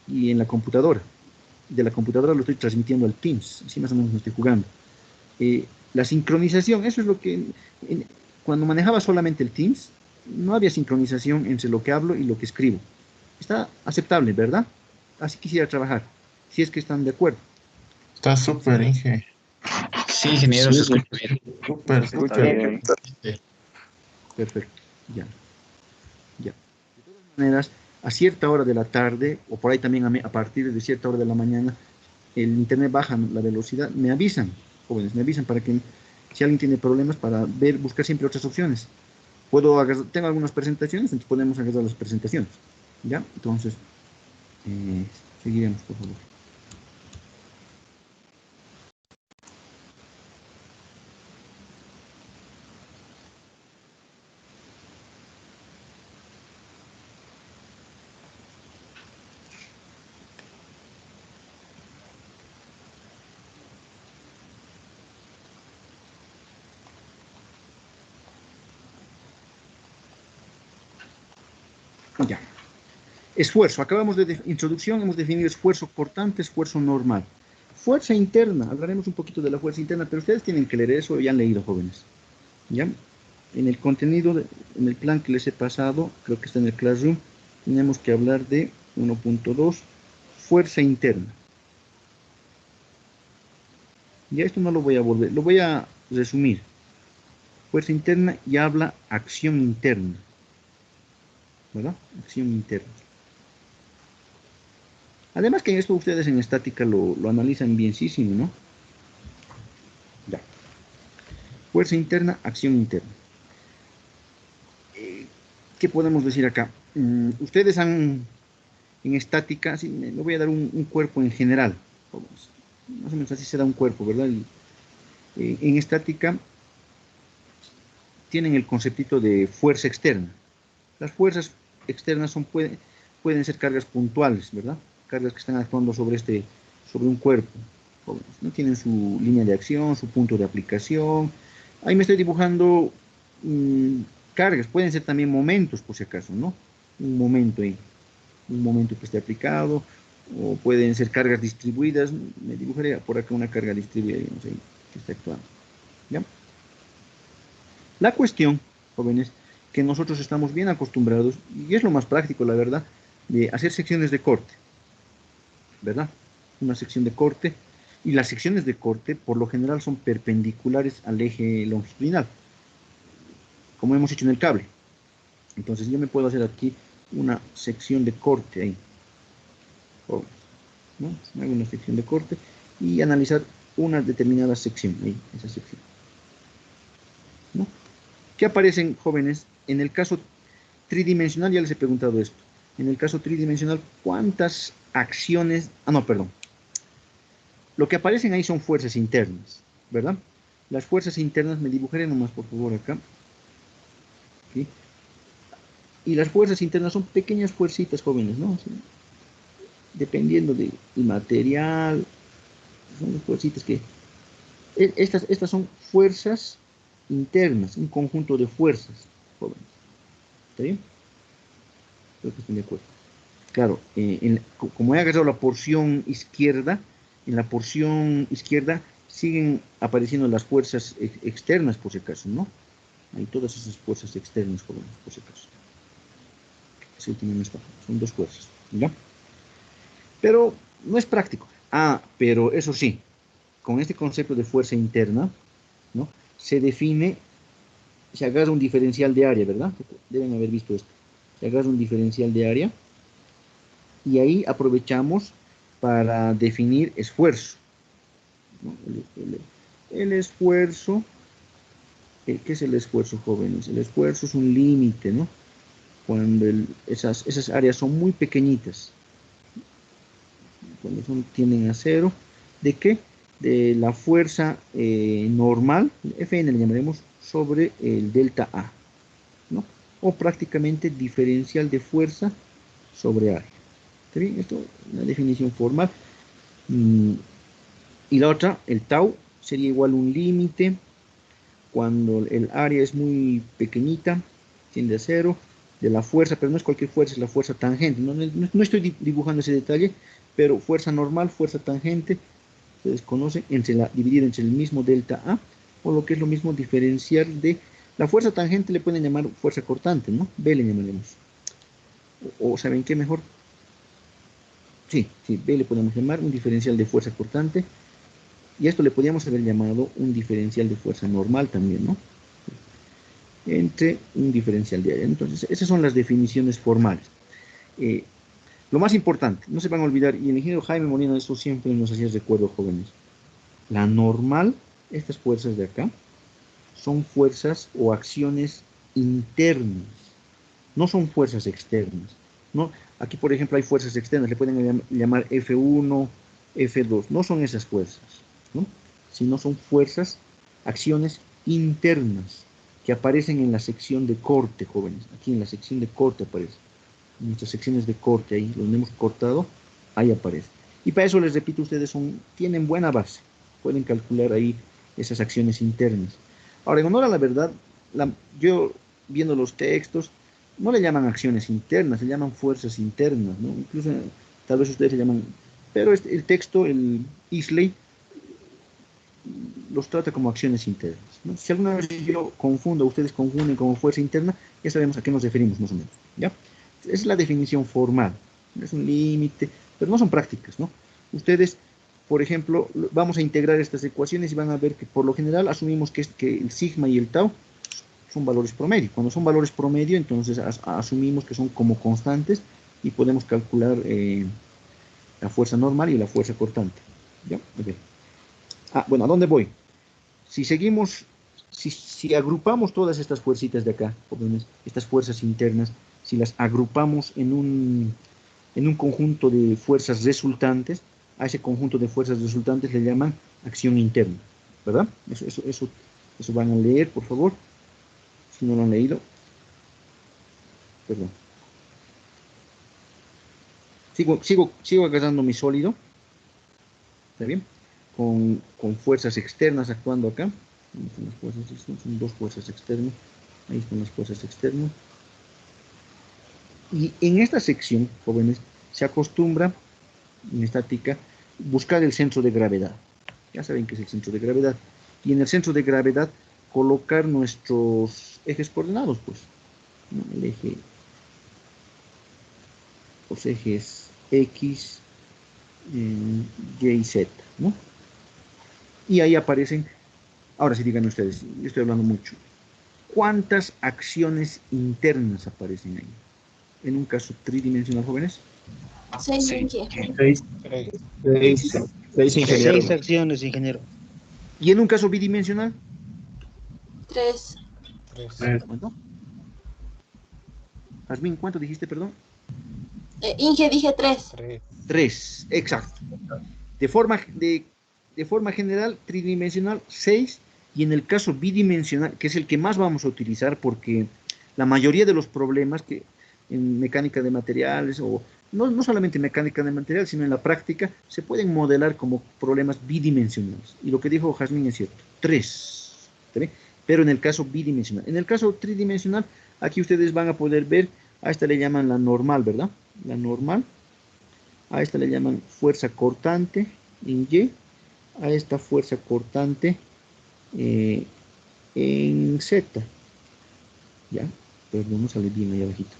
y en la computadora. De la computadora lo estoy transmitiendo al Teams, así más o menos me estoy jugando. La sincronización, eso es lo que, cuando manejaba solamente el Teams, no había sincronización entre lo que hablo y lo que escribo. Está aceptable, ¿verdad? Así quisiera trabajar, si es que están de acuerdo. Está súper, Inge. Sí, ingeniero, se escucha bien. Súper, Se escucha súper. bien. Sí. Perfecto, ya, ya. De todas maneras, a cierta hora de la tarde, o por ahí también a partir de cierta hora de la mañana, el internet baja la velocidad, me avisan, jóvenes, me avisan para que si alguien tiene problemas para buscar siempre otras opciones. Tengo algunas presentaciones, entonces podemos agarrar las presentaciones. ¿Ya? Entonces, eh, seguiremos, por favor. Ya. Esfuerzo. Acabamos de introducción, hemos definido esfuerzo cortante, esfuerzo normal. Fuerza interna. Hablaremos un poquito de la fuerza interna, pero ustedes tienen que leer eso, ya han leído, jóvenes. ¿Ya? En el contenido, en el plan que les he pasado, creo que está en el Classroom, tenemos que hablar de 1.2, fuerza interna. Ya esto no lo voy a volver, lo voy a resumir. Fuerza interna y habla acción interna. ¿Verdad? Acción interna. Además que en esto ustedes en estática lo analizan bienísimo, ¿no? Ya. Fuerza interna, acción interna. ¿Qué podemos decir acá? Ustedes han, en estática, sí, le voy a dar un cuerpo en general. Más o menos así se da un cuerpo, ¿verdad? En estática tienen el conceptito de fuerza externa. Las fuerzas externas pueden ser cargas puntuales, ¿verdad? Cargas que están actuando sobre un cuerpo. ¿No? Tienen su línea de acción, su punto de aplicación. Ahí me estoy dibujando cargas, pueden ser también momentos, por si acaso, ¿no? Un momento ahí, un momento que esté aplicado, o pueden ser cargas distribuidas. Me dibujaré por acá una carga distribuida, no sé, que está actuando. ¿Ya? La cuestión, jóvenes, que nosotros estamos bien acostumbrados, y es lo más práctico, la verdad, de hacer secciones de corte, ¿verdad? Una sección de corte, y las secciones de corte, por lo general, son perpendiculares al eje longitudinal, como hemos hecho en el cable. Entonces, yo me puedo hacer aquí una sección de corte ahí, ¿no? Me hago una sección de corte y analizar una determinada sección, ahí, esa sección, ¿no? ¿Qué aparecen, jóvenes? En el caso tridimensional, ya les he preguntado esto. En el caso tridimensional, ¿cuántas acciones? No, perdón. Lo que aparecen ahí son fuerzas internas, ¿verdad? Las fuerzas internas, me dibujaré nomás, por favor, acá. ¿Sí? Y las fuerzas internas son pequeñas fuercitas, jóvenes, ¿no? Sí. Dependiendo del material, son fuercitas que... Estas son fuerzas internas, un conjunto de fuerzas, jóvenes. ¿Está bien? Creo que estén de acuerdo. Claro, como he agarrado la porción izquierda, en la porción izquierda siguen apareciendo las fuerzas externas, por si acaso, ¿no? Hay todas esas fuerzas externas, jóvenes, por si acaso. Ese último no está, son dos fuerzas, ¿ya? Pero no es práctico. Pero eso sí, con este concepto de fuerza interna, ¿no? Se define, se agarra un diferencial de área, ¿verdad? Deben haber visto esto. Se agarra un diferencial de área y ahí aprovechamos para definir esfuerzo, ¿no? El esfuerzo, ¿qué es el esfuerzo, jóvenes? El esfuerzo es un límite, ¿no? Cuando esas áreas son muy pequeñitas, cuando tienden a cero, ¿de qué? De la fuerza normal, Fn le llamaremos, sobre el delta A, ¿no? O prácticamente diferencial de fuerza sobre área. ¿Está bien? Esto es una definición formal. Y la otra, el tau, sería igual a un límite cuando el área es muy pequeñita, tiende a cero, de la fuerza, pero no es cualquier fuerza, es la fuerza tangente. No estoy dibujando ese detalle, pero fuerza normal, fuerza tangente, ustedes conocen, dividido entre el mismo delta A, o lo que es lo mismo, diferencial de la fuerza tangente, le pueden llamar fuerza cortante, ¿no? B le llamaremos. O ¿saben qué mejor? Sí, B le podemos llamar un diferencial de fuerza cortante, y esto le podríamos haber llamado un diferencial de fuerza normal también, ¿no? Entre un diferencial de área. Entonces, esas son las definiciones formales. Lo más importante, no se van a olvidar, y el ingeniero Jaime Molina esto siempre nos hacía recuerdo, jóvenes. La normal, estas fuerzas de acá, son fuerzas o acciones internas, no son fuerzas externas, ¿no? Aquí, por ejemplo, hay fuerzas externas, le pueden llamar F1, F2, no son esas fuerzas, ¿no? Sino son fuerzas, acciones internas, que aparecen en la sección de corte, jóvenes. Aquí en la sección de corte aparece. En nuestras secciones de corte, ahí donde hemos cortado, ahí aparece. Y para eso les repito, ustedes tienen buena base. Pueden calcular ahí esas acciones internas. Ahora, en honor a la verdad, yo viendo los textos, no le llaman acciones internas, le llaman fuerzas internas, ¿no? Incluso tal vez ustedes le llaman, pero el texto, el Isley, los trata como acciones internas, ¿no? Si alguna vez yo confundo, ustedes confunden como fuerza interna, ya sabemos a qué nos referimos más o menos, ¿ya? Es la definición formal, es un límite, pero no son prácticas, ¿no? Ustedes, por ejemplo, vamos a integrar estas ecuaciones y van a ver que por lo general asumimos que el sigma y el tau son valores promedio. Cuando son valores promedio, entonces asumimos que son como constantes y podemos calcular la fuerza normal y la fuerza cortante, ¿ya? Okay. Bueno, ¿a dónde voy? Si seguimos, si agrupamos todas estas fuercitas de acá, estas fuerzas internas, si las agrupamos en un conjunto de fuerzas resultantes, a ese conjunto de fuerzas resultantes le llaman acción interna, ¿verdad? Eso van a leer, por favor, si no lo han leído. Perdón. Sigo agarrando mi sólido, ¿está bien? Con fuerzas externas actuando acá. Son dos fuerzas externas. Ahí están las fuerzas externas. Y en esta sección, jóvenes, se acostumbra, en estática, buscar el centro de gravedad. Ya saben qué es el centro de gravedad. Y en el centro de gravedad, colocar nuestros ejes coordenados, pues. ¿No? El eje, los ejes X, Y y Z, ¿no? Y ahí aparecen, ahora sí digan ustedes, yo estoy hablando mucho, ¿cuántas acciones internas aparecen ahí? En un caso tridimensional, jóvenes. 6, Sí. ingeniero. 6 acciones, ingeniero. ¿Y en un caso bidimensional? 3. ¿Cuánto? Jazmín, ¿cuánto dijiste, perdón? Inge, dije 3. 3, exacto. De forma general, tridimensional, 6, y en el caso bidimensional, que es el que más vamos a utilizar, porque la mayoría de los problemas que en mecánica de materiales, o no solamente en mecánica de materiales, sino en la práctica, se pueden modelar como problemas bidimensionales. Y lo que dijo Jazmín es cierto, 3, ¿está bien? Pero en el caso bidimensional. En el caso tridimensional, aquí ustedes van a poder ver, a esta le llaman la normal, ¿verdad? La normal. A esta le llaman fuerza cortante en Y. A esta fuerza cortante en Z. Ya, perdón, no sale bien ahí abajito.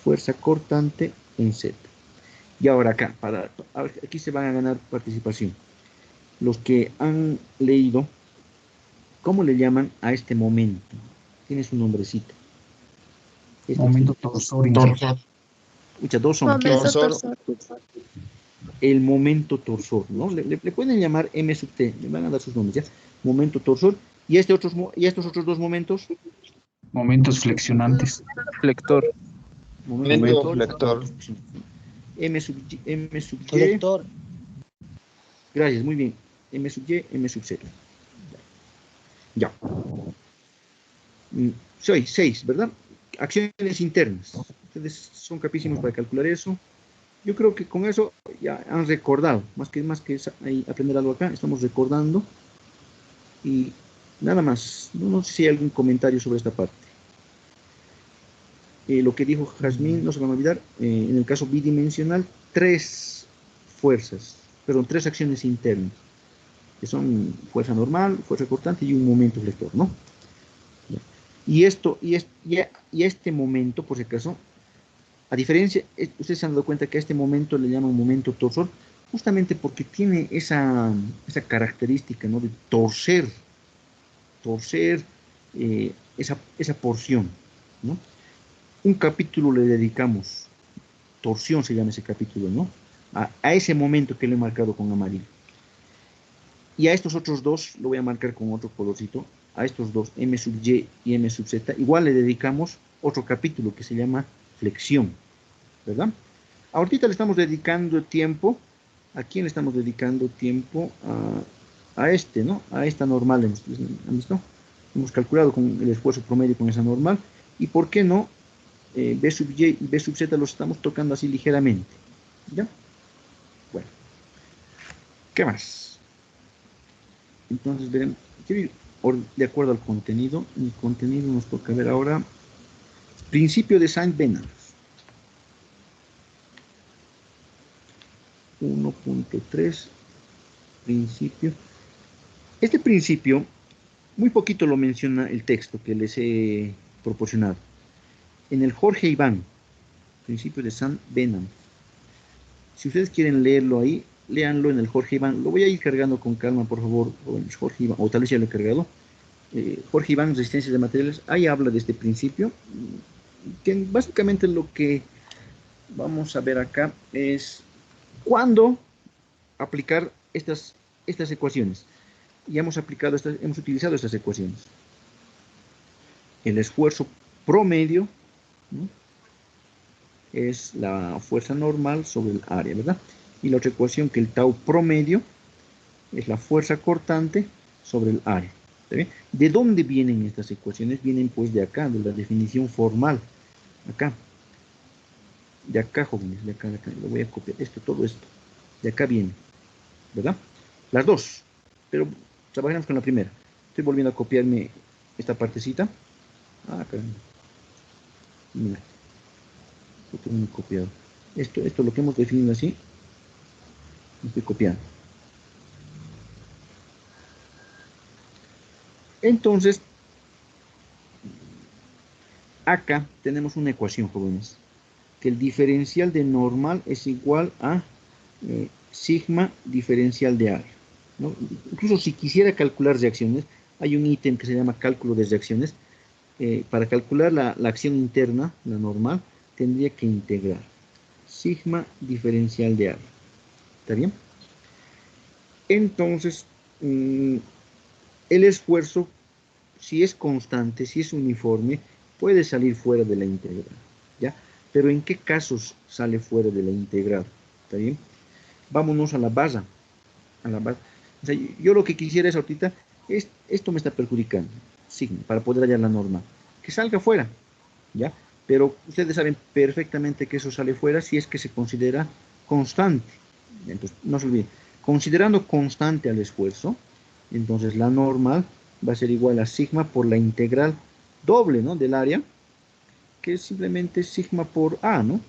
Fuerza cortante en Z. Y ahora acá, aquí se van a ganar participación. Los que han leído, ¿cómo le llaman a este momento? Tiene su nombrecito. Momento torsor. Muchas dos son. El momento torsor, ¿no? Le pueden llamar M sub T, le van a dar sus nombres, ¿ya? Momento torsor. ¿Y estos otros dos momentos? Momentos flexionantes. Flector. Momento flector. M sub Y. Flector. Gracias, muy bien. M sub Y, M sub Z. Ya. Soy 6, ¿verdad? Acciones internas. Ustedes son capísimos para calcular eso. Yo creo que con eso ya han recordado. Más que aprender algo acá, estamos recordando. Y nada más. No sé si hay algún comentario sobre esta parte. Lo que dijo Jazmín, no se van a olvidar. En el caso bidimensional, 3 acciones internas. Que son fuerza normal, fuerza cortante y un momento flector, ¿no? Y este momento, por si acaso, a diferencia, ustedes se han dado cuenta que a este momento le llaman momento torsor, justamente porque tiene esa característica, ¿no? De torcer esa porción, ¿no? Un capítulo le dedicamos, torsión se llama ese capítulo, ¿no? A ese momento que le he marcado con amarillo. Y a estos otros dos, lo voy a marcar con otro colorcito, a estos dos, M sub Y y M sub Z, igual le dedicamos otro capítulo que se llama flexión, ¿verdad? Ahorita le estamos dedicando tiempo, ¿a quién le estamos dedicando tiempo? A este, ¿no? A esta normal, ¿han visto? Hemos calculado con el esfuerzo promedio con esa normal, y ¿por qué no? B sub Y y B sub Z los estamos tocando así ligeramente, ¿ya? Bueno, ¿qué más? Entonces veremos, de acuerdo al contenido, el contenido nos toca ver ahora Principio de Saint-Venant. 1.3, principio. Este principio, muy poquito lo menciona el texto que les he proporcionado. En el Jorge Iván, principio de Saint-Venant. Si ustedes quieren leerlo ahí, léanlo en el Jorge Iván. Lo voy a ir cargando con calma, por favor, jóvenes. Jorge Iván, o tal vez ya lo he cargado. Jorge Iván, resistencia de materiales, ahí habla de este principio, que básicamente lo que vamos a ver acá es cuándo aplicar estas ecuaciones. Ya hemos utilizado estas ecuaciones. El esfuerzo promedio, ¿no?, es la fuerza normal sobre el área, ¿verdad? Y la otra ecuación, que el tau promedio es la fuerza cortante sobre el área. ¿Está bien? ¿De dónde vienen estas ecuaciones? Vienen pues de acá, de la definición formal. Acá. De acá, jóvenes, de acá. Lo voy a copiar. Todo esto. De acá viene. ¿Verdad? Las dos. Pero trabajemos con la primera. Estoy volviendo a copiarme esta partecita. Acá. Mira. Lo tengo copiado. Esto lo que hemos definido así. Lo estoy copiando. Entonces, acá tenemos una ecuación, jóvenes, que el diferencial de normal es igual a sigma diferencial de área, ¿no? Incluso si quisiera calcular reacciones, hay un ítem que se llama cálculo de reacciones. Para calcular la acción interna, la normal, tendría que integrar sigma diferencial de área. ¿Está bien? Entonces, el esfuerzo, si es constante, si es uniforme, puede salir fuera de la integral, ¿ya? Pero ¿en qué casos sale fuera de la integral? ¿Está bien? Vámonos a la base. O sea, yo lo que quisiera es ahorita, esto me está perjudicando, sigma, para poder hallar la normal. Que salga fuera, ¿ya? Pero ustedes saben perfectamente que eso sale fuera si es que se considera constante. Entonces, no se olviden, considerando constante al esfuerzo, entonces la normal va a ser igual a sigma por la integral doble, ¿no?, del área, que es simplemente sigma por A, ¿no?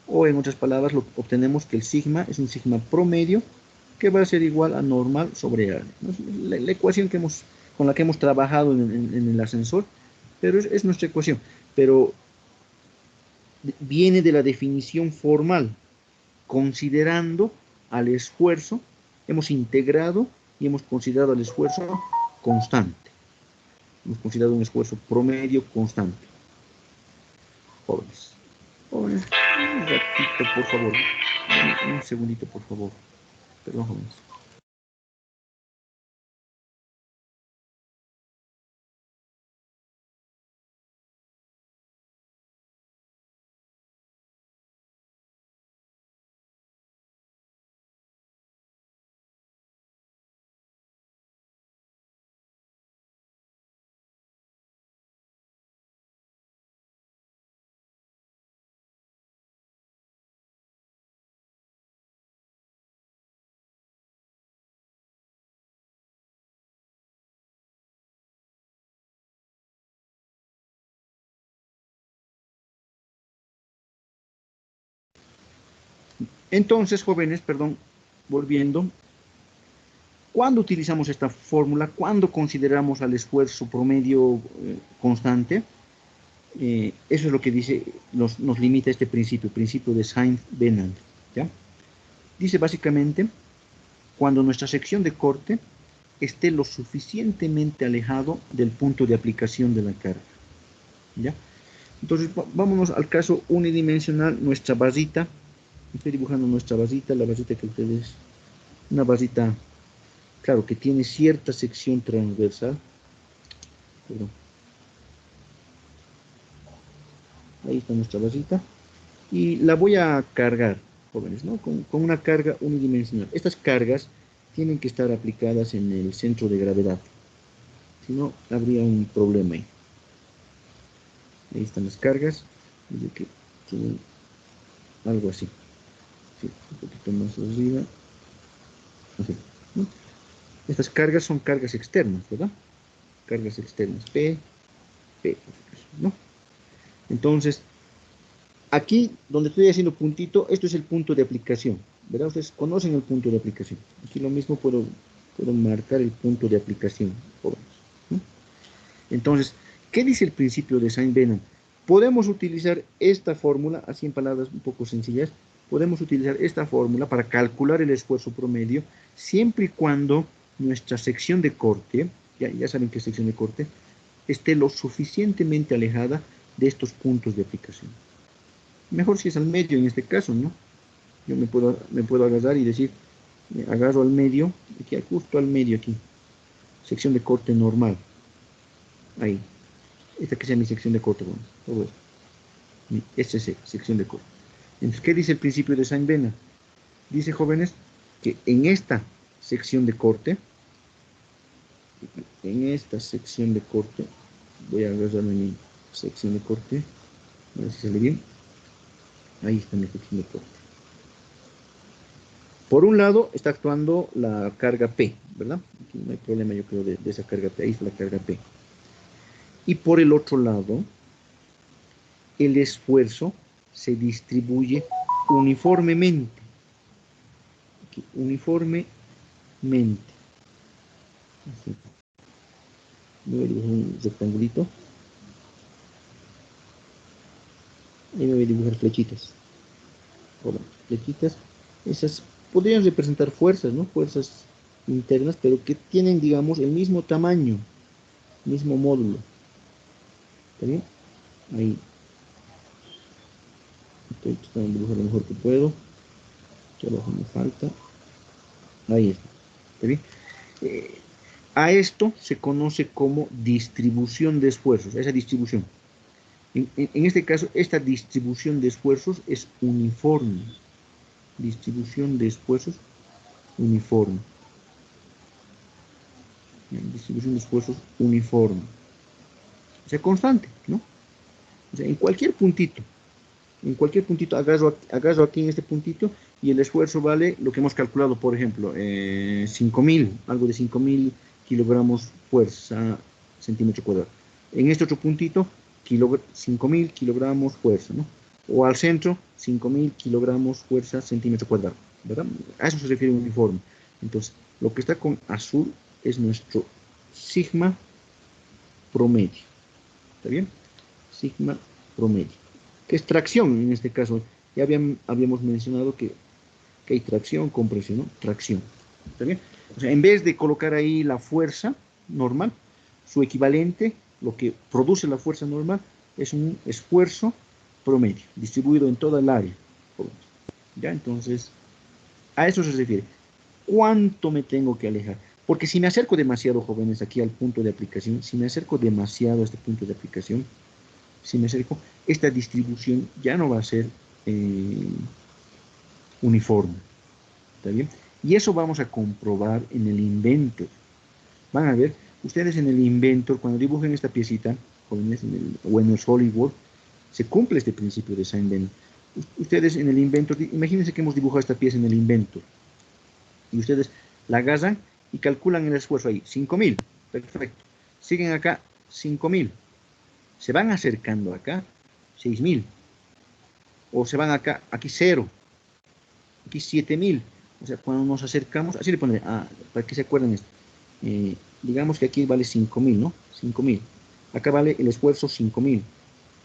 O en otras palabras, obtenemos que el sigma es un sigma promedio que va a ser igual a normal sobre área, ¿no? La ecuación con la que hemos trabajado en el ascensor, pero es nuestra ecuación. Pero viene de la definición formal, considerando al esfuerzo, hemos integrado y hemos considerado al esfuerzo constante. Hemos considerado un esfuerzo promedio constante. Jóvenes, un ratito, por favor. Un segundito, por favor. Perdón, jóvenes. Entonces, jóvenes, perdón, volviendo, ¿cuándo utilizamos esta fórmula? ¿Cuándo consideramos al esfuerzo promedio constante? Eso es lo que dice, nos limita este principio de Saint-Venant, ¿ya? Dice básicamente, cuando nuestra sección de corte esté lo suficientemente alejado del punto de aplicación de la carga, ¿ya? Entonces, vámonos al caso unidimensional, nuestra basita. Estoy dibujando nuestra basita, la basita que ustedes... Una basita, claro, que tiene cierta sección transversal. Perdón. Ahí está nuestra basita. Y la voy a cargar, jóvenes, ¿no? Con una carga unidimensional. Estas cargas tienen que estar aplicadas en el centro de gravedad. Si no, habría un problema ahí. Ahí están las cargas. Dice que tienen algo así. Sí, un poquito más arriba. Así, ¿no? Estas cargas son cargas externas, ¿verdad? Cargas externas. P, ¿no? Entonces, aquí donde estoy haciendo puntito, esto es el punto de aplicación, ¿verdad? Ustedes conocen el punto de aplicación. Aquí lo mismo puedo marcar el punto de aplicación, jóvenes, ¿no? Entonces, ¿qué dice el principio de Saint-Venant? Podemos utilizar esta fórmula, así en palabras un poco sencillas, podemos utilizar esta fórmula para calcular el esfuerzo promedio, siempre y cuando nuestra sección de corte, ya saben qué es sección de corte, esté lo suficientemente alejada de estos puntos de aplicación. Mejor si es al medio en este caso, ¿no? Yo me puedo agarrar y decir, me agarro al medio, aquí justo al medio aquí, sección de corte normal, ahí, esta que sea mi sección de corte, bueno, todo esto, mi SC, sección de corte. Entonces, ¿qué dice el principio de Saint-Venant? Dice, jóvenes, que en esta sección de corte, voy a agarrarme mi sección de corte, a ver si sale bien, ahí está mi sección de corte. Por un lado está actuando la carga P, ¿verdad? Aquí no hay problema, yo creo, de esa carga P, ahí está la carga P. Y por el otro lado, el esfuerzo se distribuye uniformemente. Aquí, uniformemente. Así. Voy a dibujar un rectangulito. Ahí me voy a dibujar flechitas. Bueno, flechitas, esas podrían representar fuerzas, ¿no? Fuerzas internas, pero que tienen, digamos, el mismo tamaño, mismo módulo. ¿Está bien? Ahí. Estoy tratando de dibujar lo mejor que puedo. Aquí abajo me falta. Ahí está. ¿Está bien? A esto se conoce como distribución de esfuerzos, esa distribución. En este caso, esta distribución de esfuerzos es uniforme. Distribución de esfuerzos uniforme. Distribución de esfuerzos uniforme. O sea, constante, ¿no? O sea, en cualquier puntito agarro aquí en este puntito y el esfuerzo vale lo que hemos calculado, por ejemplo, 5.000, algo de 5.000 kilogramos fuerza centímetro cuadrado. En este otro puntito, 5.000 kilogramos fuerza, ¿no? O al centro, 5.000 kilogramos fuerza centímetro cuadrado, ¿verdad? A eso se refiere un uniforme. Entonces, lo que está con azul es nuestro sigma promedio. ¿Está bien? Sigma promedio. ¿Qué es tracción en este caso? Ya habíamos mencionado que hay tracción, compresión, ¿no? Tracción. ¿Está bien? O sea, en vez de colocar ahí la fuerza normal, su equivalente, lo que produce la fuerza normal, es un esfuerzo promedio, distribuido en toda el área. ¿Ya? Entonces, a eso se refiere. ¿Cuánto me tengo que alejar? Porque si me acerco demasiado, jóvenes, aquí al punto de aplicación, si me acerco demasiado a este punto de aplicación, esta distribución ya no va a ser uniforme. ¿Está bien? Y eso vamos a comprobar en el Inventor. Van a ver, ustedes en el Inventor, cuando dibujen esta piecita, jóvenes, o en el SolidWorks, se cumple este principio de Saint-Venant. Ustedes en el Inventor, imagínense que hemos dibujado esta pieza en el Inventor. Y ustedes la agarran y calculan el esfuerzo ahí, 5.000. Perfecto. Siguen acá, 5.000. Se van acercando acá, 6.000. O se van acá, aquí 0. Aquí 7.000. O sea, cuando nos acercamos, así le pondré, para que se acuerden esto. Digamos que aquí vale 5.000, ¿no? 5.000. Acá vale el esfuerzo 5.000.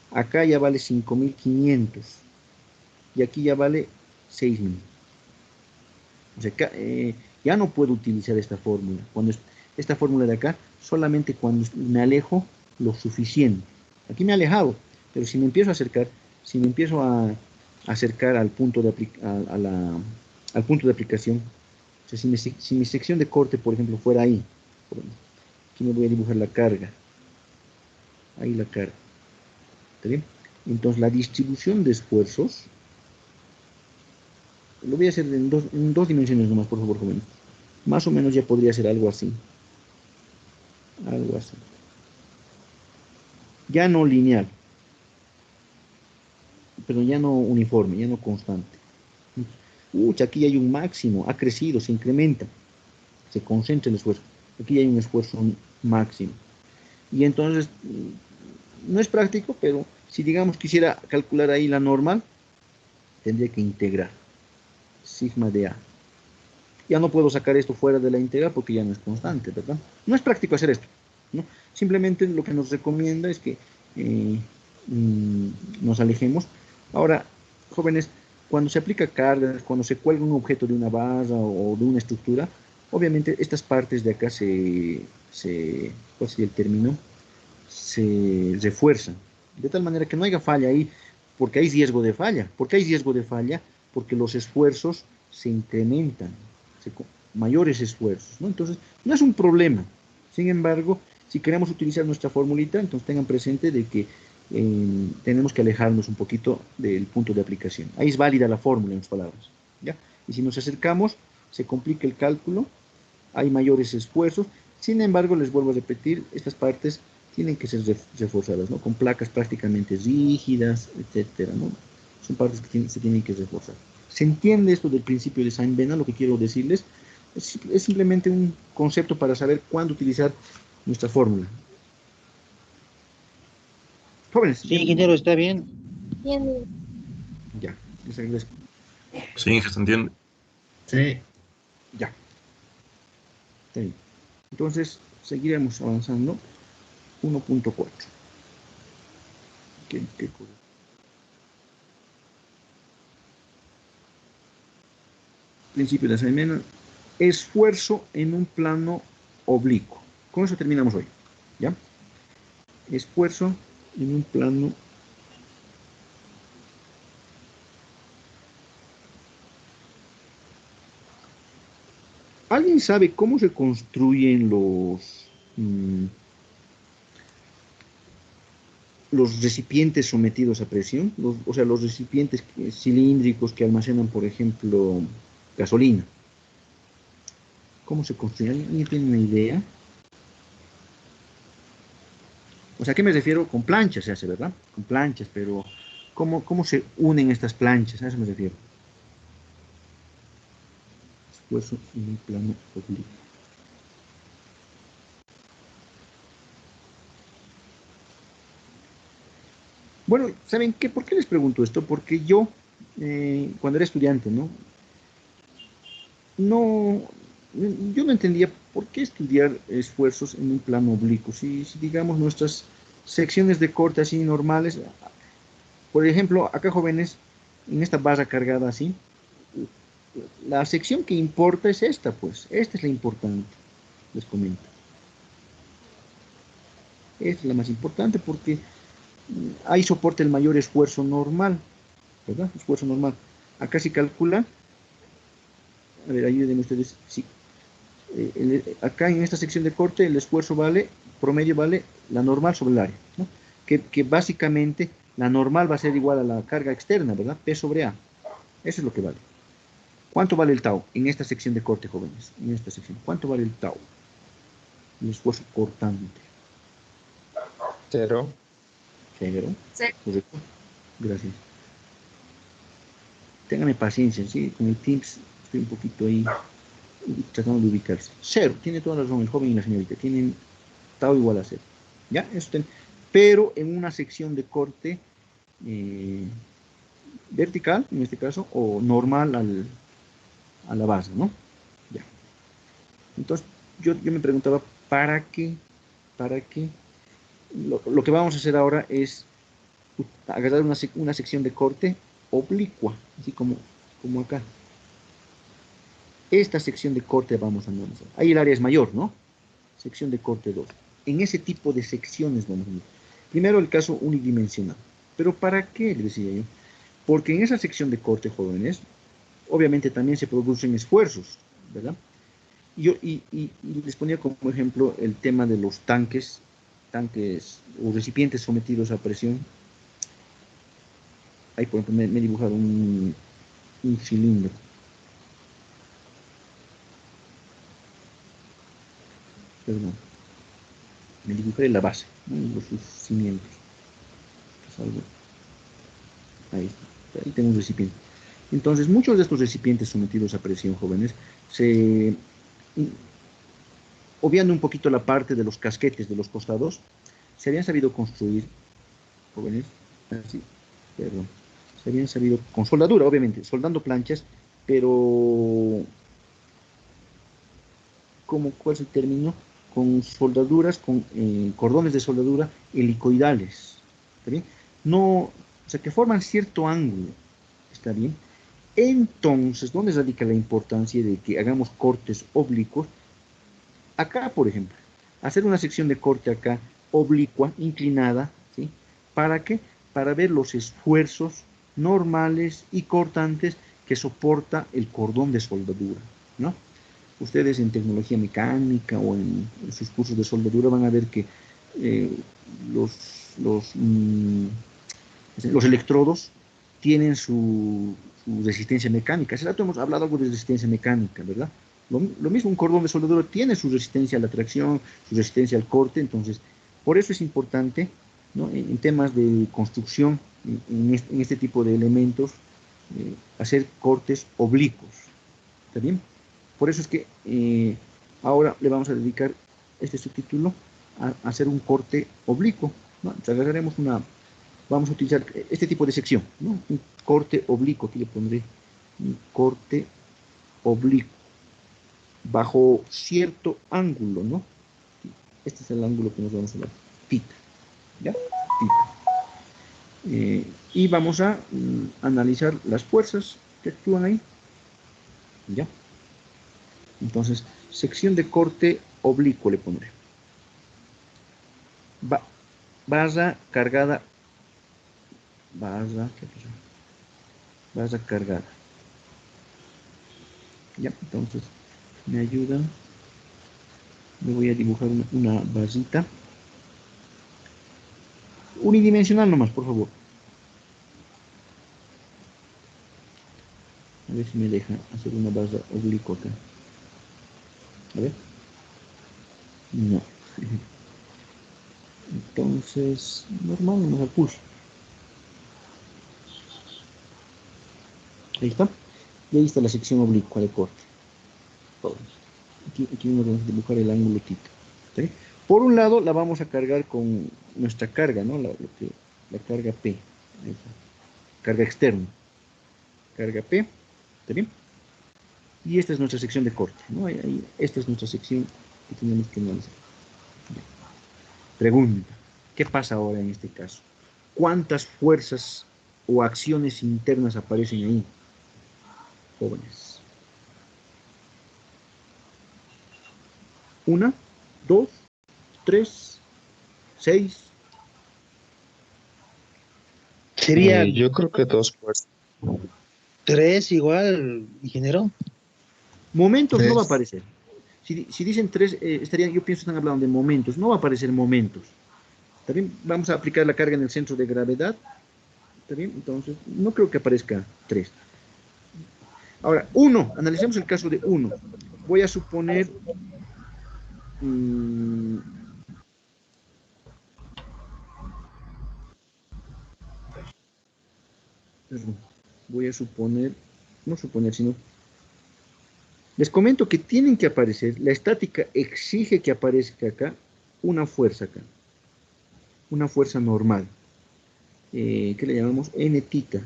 Acá ya vale 5.500. Y aquí ya vale 6.000. O sea, acá, ya no puedo utilizar esta fórmula. Esta fórmula de acá, solamente cuando me alejo lo suficiente. Aquí me he alejado, pero si me empiezo a acercar, al punto de aplicación, o sea, si mi sección de corte, por ejemplo, fuera ahí, aquí me voy a dibujar la carga. Ahí la carga. ¿Está bien? Entonces, la distribución de esfuerzos, lo voy a hacer en dos dimensiones nomás, por favor, jóvenes. Más o menos ya podría ser algo así. Algo así. Ya no lineal, pero ya no uniforme, ya no constante. Aquí hay un máximo, ha crecido, se incrementa, se concentra el esfuerzo. Aquí hay un esfuerzo máximo. Y entonces, no es práctico, pero Si digamos quisiera calcular ahí la normal, tendría que integrar sigma de A. Ya no puedo sacar esto fuera de la integral porque ya no es constante, ¿verdad? No es práctico hacer esto, ¿no? Simplemente lo que nos recomienda es que nos alejemos. Ahora, jóvenes, cuando se aplica carga, cuando se cuelga un objeto de una barra o de una estructura, obviamente estas partes de acá ¿cuál sería el término? Se refuerzan, de tal manera que no haya falla ahí, porque hay riesgo de falla. ¿Por qué hay riesgo de falla? Porque los esfuerzos se incrementan, mayores esfuerzos, ¿no? Entonces, no es un problema. Sin embargo, si queremos utilizar nuestra formulita, entonces tengan presente de que tenemos que alejarnos un poquito del punto de aplicación. Ahí es válida la fórmula, en otras palabras, ¿ya? Y si nos acercamos, se complica el cálculo, hay mayores esfuerzos. Sin embargo, les vuelvo a repetir, estas partes tienen que ser reforzadas, ¿no? Con placas prácticamente rígidas, etcétera, ¿no? Son partes que se tienen que reforzar. ¿Se entiende esto del principio de Saint-Bernard? Lo que quiero decirles es simplemente un concepto para saber cuándo utilizar nuestra fórmula. Jóvenes. Sí, ingeniero, está bien. Bien. Ya, les agradezco. Sí, se entiende. Sí. Ya. Está bien. Entonces, seguiremos avanzando. 1.4. ¿Qué cosa? Principio de Saint-Bernard. Esfuerzo en un plano oblicuo. Con eso terminamos hoy. ¿Ya? Esfuerzo en un plano ¿Alguien sabe cómo se construyen los recipientes sometidos a presión? O sea, los recipientes cilíndricos que almacenan, por ejemplo, gasolina. ¿Cómo se construyen? ¿Alguien tiene una idea? O sea, ¿a qué me refiero? Con planchas se hace, ¿verdad? Con planchas, pero ¿cómo se unen estas planchas? A eso me refiero. Esfuerzo en un plano oblicuo. Bueno, ¿saben qué? ¿Por qué les pregunto esto? Porque yo, cuando era estudiante, yo no entendía por qué estudiar esfuerzos en un plano oblicuo. Si digamos, nuestras secciones de corte así normales, por ejemplo, acá jóvenes, en esta barra cargada así, la sección que importa es esta, pues. Esta es la importante, les comento. Esta es la más importante porque ahí soporta el mayor esfuerzo normal, ¿verdad? Esfuerzo normal. Acá se calcula, a ver, ayúdenme ustedes, sí. Acá en esta sección de corte el esfuerzo promedio vale la normal sobre el área, ¿no? Que básicamente la normal va a ser igual a la carga externa, ¿verdad? P sobre A. Eso es lo que vale. ¿Cuánto vale el tau en esta sección de corte, jóvenes? En esta sección. ¿Cuánto vale el tau? El esfuerzo cortante. 0. 0. Correcto. Gracias. Ténganme paciencia, ¿sí? Con el Teams estoy un poquito ahí tratando de ubicarse. 0. Tiene toda la razón el joven y la señorita. Tienen tau igual a 0. ¿Ya? Pero en una sección de corte vertical, en este caso, o normal a la base, ¿no? Ya. Entonces, yo me preguntaba, ¿para qué? Lo que vamos a hacer ahora es agarrar una sección de corte oblicua, así como acá. Esta sección de corte vamos a analizar. Ahí el área es mayor, ¿no? Sección de corte 2. En ese tipo de secciones vamos a ver. Primero el caso unidimensional. ¿Pero para qué? Le decía yo. Porque en esa sección de corte, jóvenes, obviamente también se producen esfuerzos, ¿verdad? Y les ponía como ejemplo el tema de los tanques o recipientes sometidos a presión. Ahí, por ejemplo, me he dibujado un cilindro. Perdón. Me dibujaré la base, ¿no? Sus cimientos. Ahí está. Ahí tengo un recipiente. Entonces, muchos de estos recipientes sometidos a presión, jóvenes, obviando un poquito la parte de los casquetes de los costados, se habían sabido construir, jóvenes, así, perdón, se habían salido con soldadura, obviamente, soldando planchas, pero, ¿cuál es el término? Con soldaduras, con cordones de soldadura helicoidales, ¿está bien? No, o sea, que forman cierto ángulo, ¿está bien? Entonces, ¿dónde radica la importancia de que hagamos cortes oblicuos? Acá, por ejemplo, hacer una sección de corte acá, oblicua, inclinada, ¿sí? ¿Para qué? Para ver los esfuerzos normales y cortantes que soporta el cordón de soldadura, ¿no? Ustedes en tecnología mecánica o en sus cursos de soldadura van a ver que los electrodos tienen su resistencia mecánica. Hace rato hemos hablado algo de resistencia mecánica, ¿verdad? Lo mismo, un cordón de soldadura tiene su resistencia a la tracción, su resistencia al corte, entonces, por eso es importante, ¿no? En temas de construcción, en este tipo de elementos, hacer cortes oblicuos, ¿está bien? Por eso es que ahora le vamos a dedicar este subtítulo a hacer un corte oblicuo, ¿no? Entonces agarraremos vamos a utilizar este tipo de sección, ¿no? Un corte oblicuo, aquí le pondré un corte oblicuo, bajo cierto ángulo, ¿no? Este es el ángulo que nos vamos a dar, tita, ¿ya? Tita. Y vamos a analizar las fuerzas que actúan ahí, ¿ya? Entonces, sección de corte oblicuo le pondré. Barra cargada. Barra cargada. Ya, entonces, me ayudan. Me voy a dibujar una barrita. Unidimensional nomás, por favor. A ver si me deja hacer una barra oblicua acá. A ver. No. Entonces, normal, nomás al pulso. Ahí está. Y ahí está la sección oblicua de corte. Aquí vamos a dibujar el ángulo tita. ¿Sí? Por un lado la vamos a cargar con nuestra carga, ¿no? La carga P. Carga externa. Carga P. ¿Está bien? Y esta es nuestra sección de corte, ¿no? Esta es nuestra sección que tenemos que analizar. Pregunta. ¿Qué pasa ahora en este caso? ¿Cuántas fuerzas o acciones internas aparecen ahí, jóvenes? 1, 2, 3, 6. Sería Yo creo que 2 fuerzas. 3 igual, ingeniero. Momentos no va a 3. aparecer. Si dicen 3, yo pienso que están hablando de momentos. No va a aparecer momentos. ¿Está bien? Vamos a aplicar la carga en el centro de gravedad. ¿Está bien? Entonces, no creo que aparezca 3. Ahora, 1. Analicemos el caso de 1. Voy a suponer... voy a suponer... No suponer, sino... Les comento que tienen que aparecer, la estática exige que aparezca acá una fuerza acá. Una fuerza normal. ¿Qué le llamamos? N tita.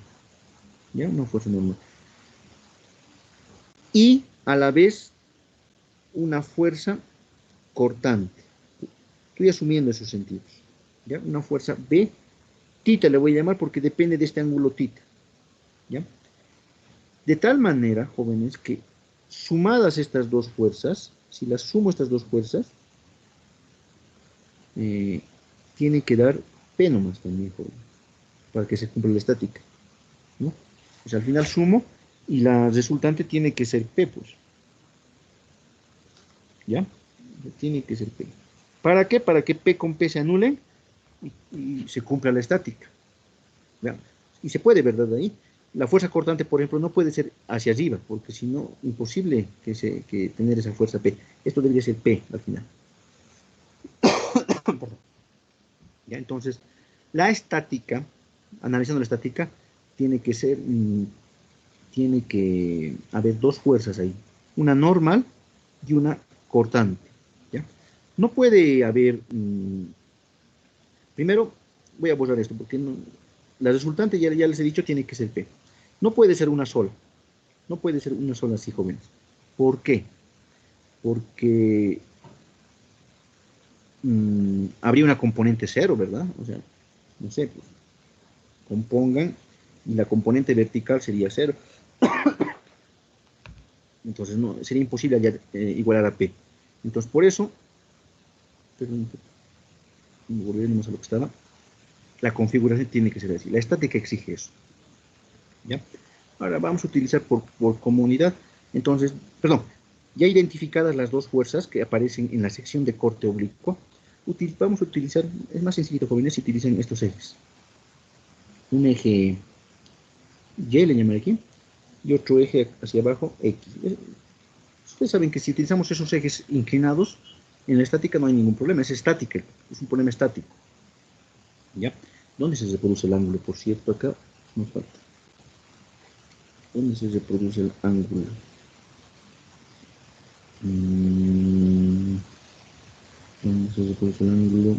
¿Ya? Una fuerza normal. Y a la vez una fuerza cortante. Estoy asumiendo esos sentidos. ¿Ya? Una fuerza B. Tita le voy a llamar porque depende de este ángulo tita. ¿Ya? De tal manera, jóvenes, que sumadas estas dos fuerzas, si las sumo estas dos fuerzas, tiene que dar P nomás también, jóvenes, para que se cumpla la estática, ¿no? Pues al final sumo y la resultante tiene que ser P, pues. ¿Ya? Tiene que ser P. ¿Para qué? Para que P con P se anulen y se cumpla la estática. ¿Ya? Y se puede, ¿verdad? Ahí. La fuerza cortante, por ejemplo, no puede ser hacia arriba, porque si no, imposible que tener esa fuerza P. Esto debería ser P al final. ¿Ya? Entonces, la estática, analizando la estática, tiene que haber dos fuerzas ahí. Una normal y una cortante. ¿Ya? No puede haber... primero, voy a borrar esto, porque no... la resultante, ya les he dicho, tiene que ser P. No puede ser una sola. No puede ser una sola así, jóvenes. ¿Por qué? Porque habría una componente 0, ¿verdad? O sea, no sé, pues, compongan y la componente vertical sería 0. Entonces no, sería imposible hallar, igualar a P. Entonces por eso, perdón, volvemos a lo que estaba, la configuración tiene que ser así. La estática exige eso. ¿Ya? Ahora vamos a utilizar por comunidad. Entonces, perdón, ya identificadas las dos fuerzas que aparecen en la sección de corte oblicuo, vamos a utilizar, es más sencillito, jóvenes, si utilizan estos ejes. Un eje Y, le llamaré aquí, y otro eje hacia abajo, X. Ustedes saben que si utilizamos esos ejes inclinados, en la estática no hay ningún problema, es estática, es un problema estático. ¿Ya? ¿Dónde se reproduce el ángulo? Por cierto, acá nos falta. ¿Dónde se reproduce el ángulo? ¿Dónde se reproduce el ángulo?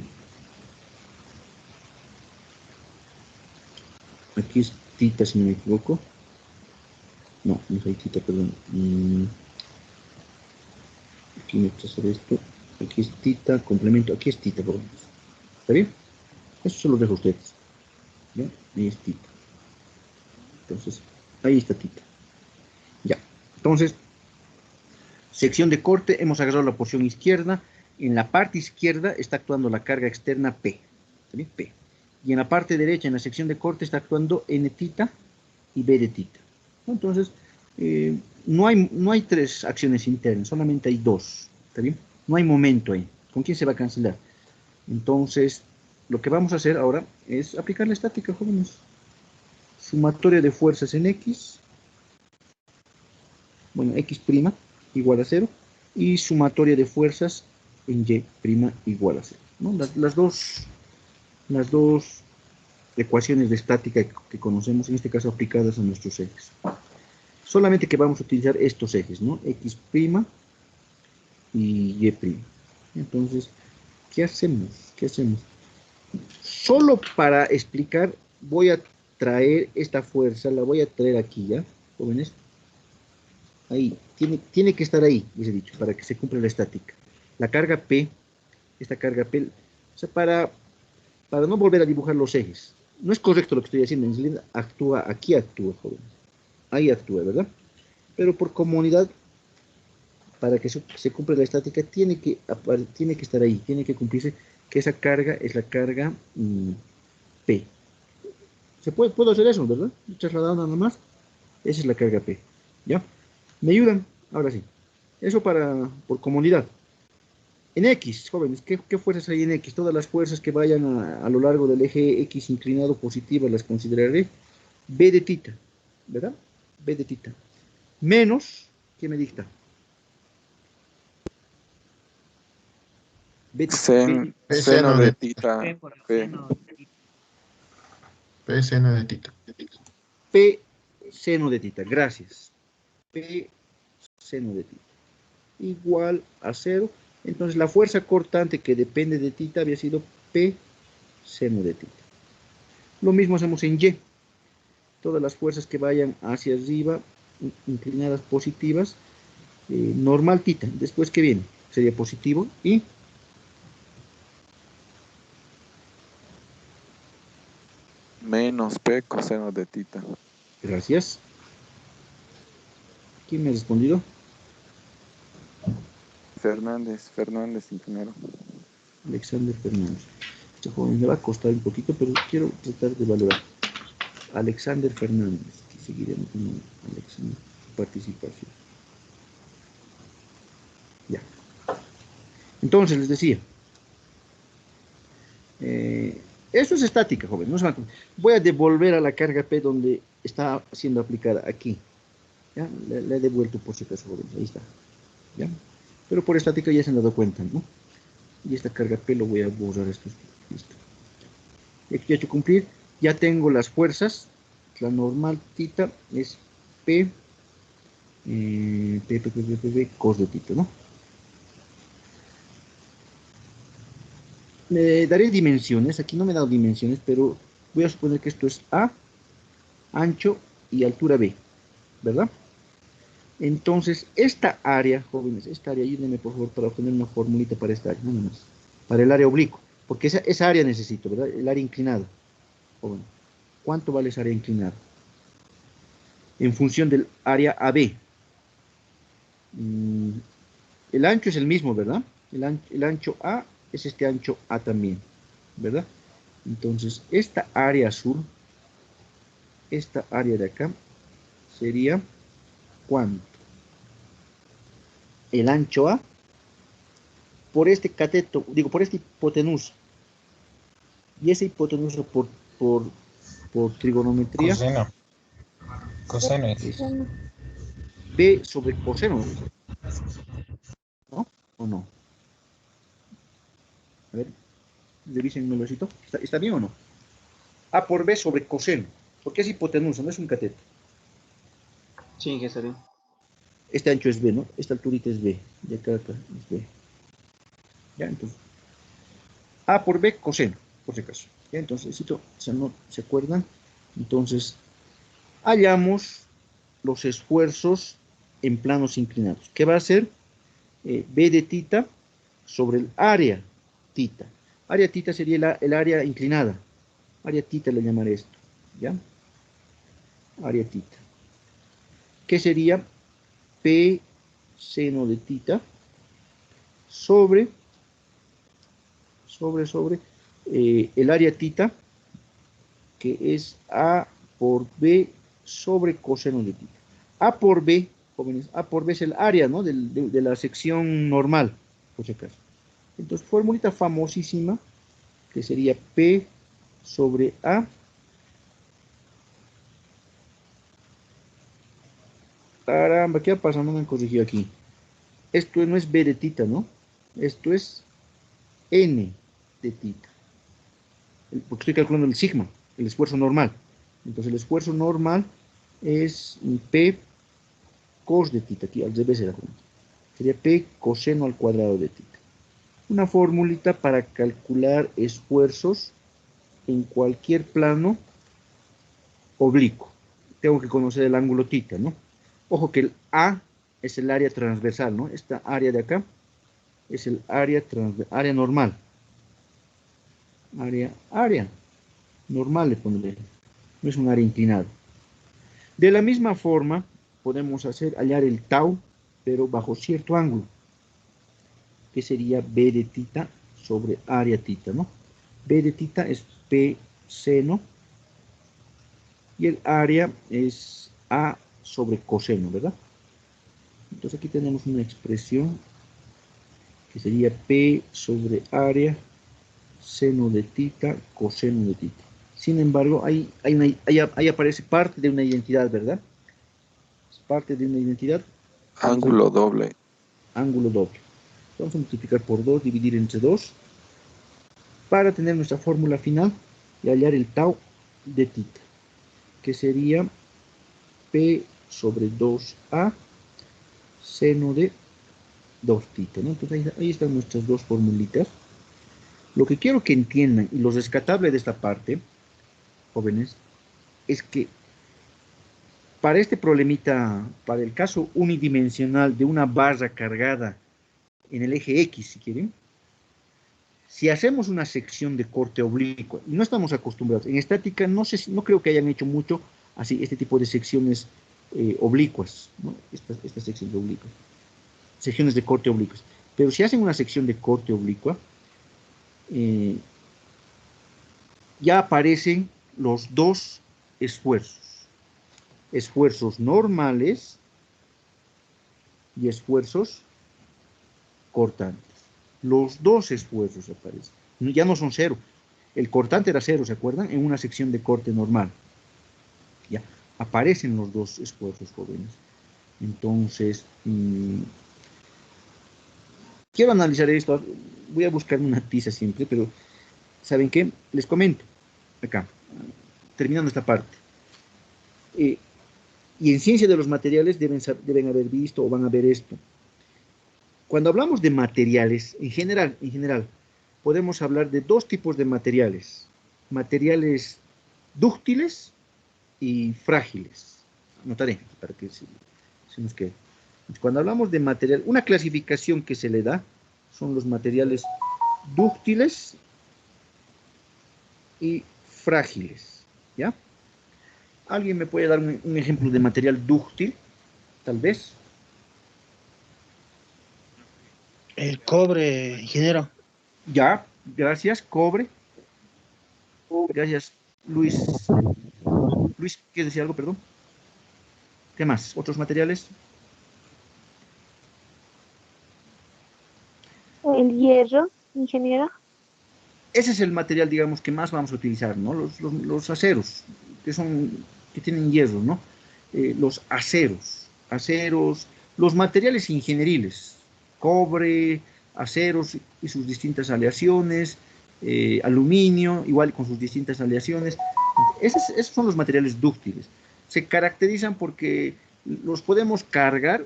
Aquí es tita, si no me equivoco. No, no soy tita, perdón. Aquí me hacer esto. Aquí es tita, complemento. Aquí es tita, por ejemplo. ¿Está bien? Eso se lo dejo a ustedes. ¿Ya? Ahí es tita. Entonces, ahí está tita. Ya. Entonces, sección de corte, hemos agarrado la porción izquierda. En la parte izquierda está actuando la carga externa P. ¿Está bien? P. Y en la parte derecha, en la sección de corte, está actuando N tita y B de tita. Entonces, no hay tres acciones internas, solamente hay dos. ¿Está bien? No hay momento ahí. ¿Con quién se va a cancelar? Entonces, lo que vamos a hacer ahora es aplicar la estática, jóvenes. Sumatoria de fuerzas en X. Bueno, X' igual a 0. Y sumatoria de fuerzas en Y' igual a 0. ¿No? Las dos ecuaciones de estática que conocemos, en este caso aplicadas a nuestros ejes. Solamente que vamos a utilizar estos ejes, ¿no? X' y Y'. Entonces, ¿qué hacemos? ¿Qué hacemos? Solo para explicar, voy a traer esta fuerza, la voy a traer aquí, ¿ya? Jóvenes. Ahí, tiene que estar ahí, les he dicho, para que se cumpla la estática. La carga P, esta carga P, o sea, para no volver a dibujar los ejes. No es correcto lo que estoy haciendo, en realidad actúa, aquí actúa, jóvenes. Ahí actúa, ¿verdad? Pero por comunidad, para que se cumpla la estática, tiene que estar ahí, tiene que cumplirse que esa carga es la carga P. Puedo hacer eso, ¿verdad? Trasladado nada más. Esa es la carga P. ¿Ya? ¿Me ayudan? Ahora sí. Eso por comunidad. En X, jóvenes, ¿qué fuerzas hay en X? Todas las fuerzas que vayan a lo largo del eje X inclinado positivas las consideraré B de tita, ¿verdad? B de tita. Menos, ¿qué me dicta? Seno de tita. P. P seno de tita. P seno de tita, gracias. P seno de tita. Igual a 0. Entonces la fuerza cortante que depende de tita había sido P seno de tita. Lo mismo hacemos en Y. Todas las fuerzas que vayan hacia arriba, inclinadas positivas, normal tita. Después, ¿qué viene? Sería positivo y menos P coseno de tita. Gracias. ¿Quién me ha respondido? Fernández, ingeniero. Alexander Fernández. Este joven me va a costar un poquito, pero quiero tratar de valorar. Alexander Fernández, que seguiremos con Alexander, su participación. Ya. Entonces, les decía. Esto es estática, joven. No se voy a devolver a la carga P donde está siendo aplicada, aquí. ¿Ya? Le he devuelto por si acaso, joven. Ahí está. ¿Ya? Pero por estática ya se han dado cuenta, ¿no? Y esta carga P lo voy a borrar. Esto. Listo. Y aquí ya he hecho cumplir. Ya tengo las fuerzas. La normal tita es P. Cos de tita, ¿no? Daré dimensiones. Aquí no me he dado dimensiones, pero Voy a suponer que esto es A, ancho y altura B, ¿verdad? Entonces, esta área, jóvenes, esta área, ayúdenme por favor para obtener una formulita para esta área, nada más. Para el área oblicuo, porque esa área necesito, ¿verdad? El área inclinada. Joven, ¿cuánto vale esa área inclinada? En función del área AB. El ancho es el mismo, ¿verdad? El ancho A es este ancho A también, ¿verdad? Entonces, esta área azul, esta área de acá, sería ¿cuánto? El ancho A por este cateto, digo, por esta hipotenusa. Y esa hipotenusa por trigonometría. Coseno. Es B sobre coseno. ¿No? ¿O no? A ver, revisen un besito. ¿Está bien o no? A por B sobre coseno. Porque es hipotenusa, no es un cateto. Sí, que está bien. Este ancho es B, ¿no? Esta alturita es B. De acá a acá es B. Ya, entonces. A por B coseno, por si acaso. Ya, entonces, ¿se acuerdan? Entonces, hallamos los esfuerzos en planos inclinados. ¿Qué va a ser? B de tita sobre el área tita. Área tita sería el área inclinada. Área tita le llamaré esto. ¿Ya? Área tita. ¿Qué sería? P seno de tita sobre el área tita, que es A por B sobre coseno de tita. A por B, jóvenes, A por B es el área, ¿no? de la sección normal, por si acaso. Entonces, formulita famosísima, que sería P sobre A. Caramba, ¿qué ha pasado? No me han corregido aquí. Esto no es B de tita, ¿no? Esto es N de tita. Porque estoy calculando el sigma, el esfuerzo normal. Entonces el esfuerzo normal es P cos de tita. Aquí al revés era. Sería P coseno al cuadrado de tita. Una formulita para calcular esfuerzos en cualquier plano oblicuo. Tengo que conocer el ángulo tita, ¿no? Ojo que el A es el área transversal, ¿no? Esta área de acá es el área normal. Área normal le pondré. No es un área inclinada. De la misma forma, podemos hallar el tau, pero bajo cierto ángulo, que sería B de tita sobre área tita, ¿no? B de tita es P seno, y el área es A sobre coseno, ¿verdad? Entonces aquí tenemos una expresión que sería P sobre área seno de tita, coseno de tita. Sin embargo, ahí aparece parte de una identidad, ¿verdad? Es parte de una identidad. Ángulo doble. Ángulo doble. Vamos a multiplicar por 2, dividir entre 2, para tener nuestra fórmula final y hallar el tau de tita, que sería P sobre 2A seno de 2 tita, ¿no? Entonces ahí están nuestras dos formulitas. Lo que quiero que entiendan, y lo rescatable de esta parte, jóvenes, es que para este problemita, para el caso unidimensional de una barra cargada en el eje X, si quieren, si hacemos una sección de corte oblicuo, y no estamos acostumbrados, en estática no creo que hayan hecho mucho así este tipo de secciones oblicuas, ¿no? Estas secciones oblicuas, secciones de corte oblicuas. Pero si hacen una sección de corte oblicua, ya aparecen los dos esfuerzos normales y esfuerzos cortantes. Los dos esfuerzos aparecen, ya no son cero. El cortante era cero, ¿se acuerdan? En una sección de corte normal. Ya, aparecen los dos esfuerzos, jóvenes. Entonces, quiero analizar esto. Voy a buscar una tiza siempre, pero ¿saben qué? Les comento, acá, terminando esta parte. Y en ciencia de los materiales deben haber visto o van a ver esto. Cuando hablamos de materiales, en general, podemos hablar de dos tipos de materiales. Materiales dúctiles y frágiles. Anotaré para que se nos quede. Cuando hablamos de material, una clasificación que se le da son los materiales dúctiles y frágiles, ¿ya? ¿Alguien me puede dar un ejemplo de material dúctil? Tal vez. El cobre, ingeniero. Ya, gracias, cobre. Gracias, Luis. Luis, ¿quieres decir algo, perdón? ¿Qué más? ¿Otros materiales? El hierro, ingeniero. Ese es el material, digamos, que más vamos a utilizar, ¿no? Los aceros, que tienen hierro, ¿no? Los aceros, los materiales ingenieriles, cobre, aceros y sus distintas aleaciones, aluminio, igual con sus distintas aleaciones. Esos son los materiales dúctiles. Se caracterizan porque los podemos cargar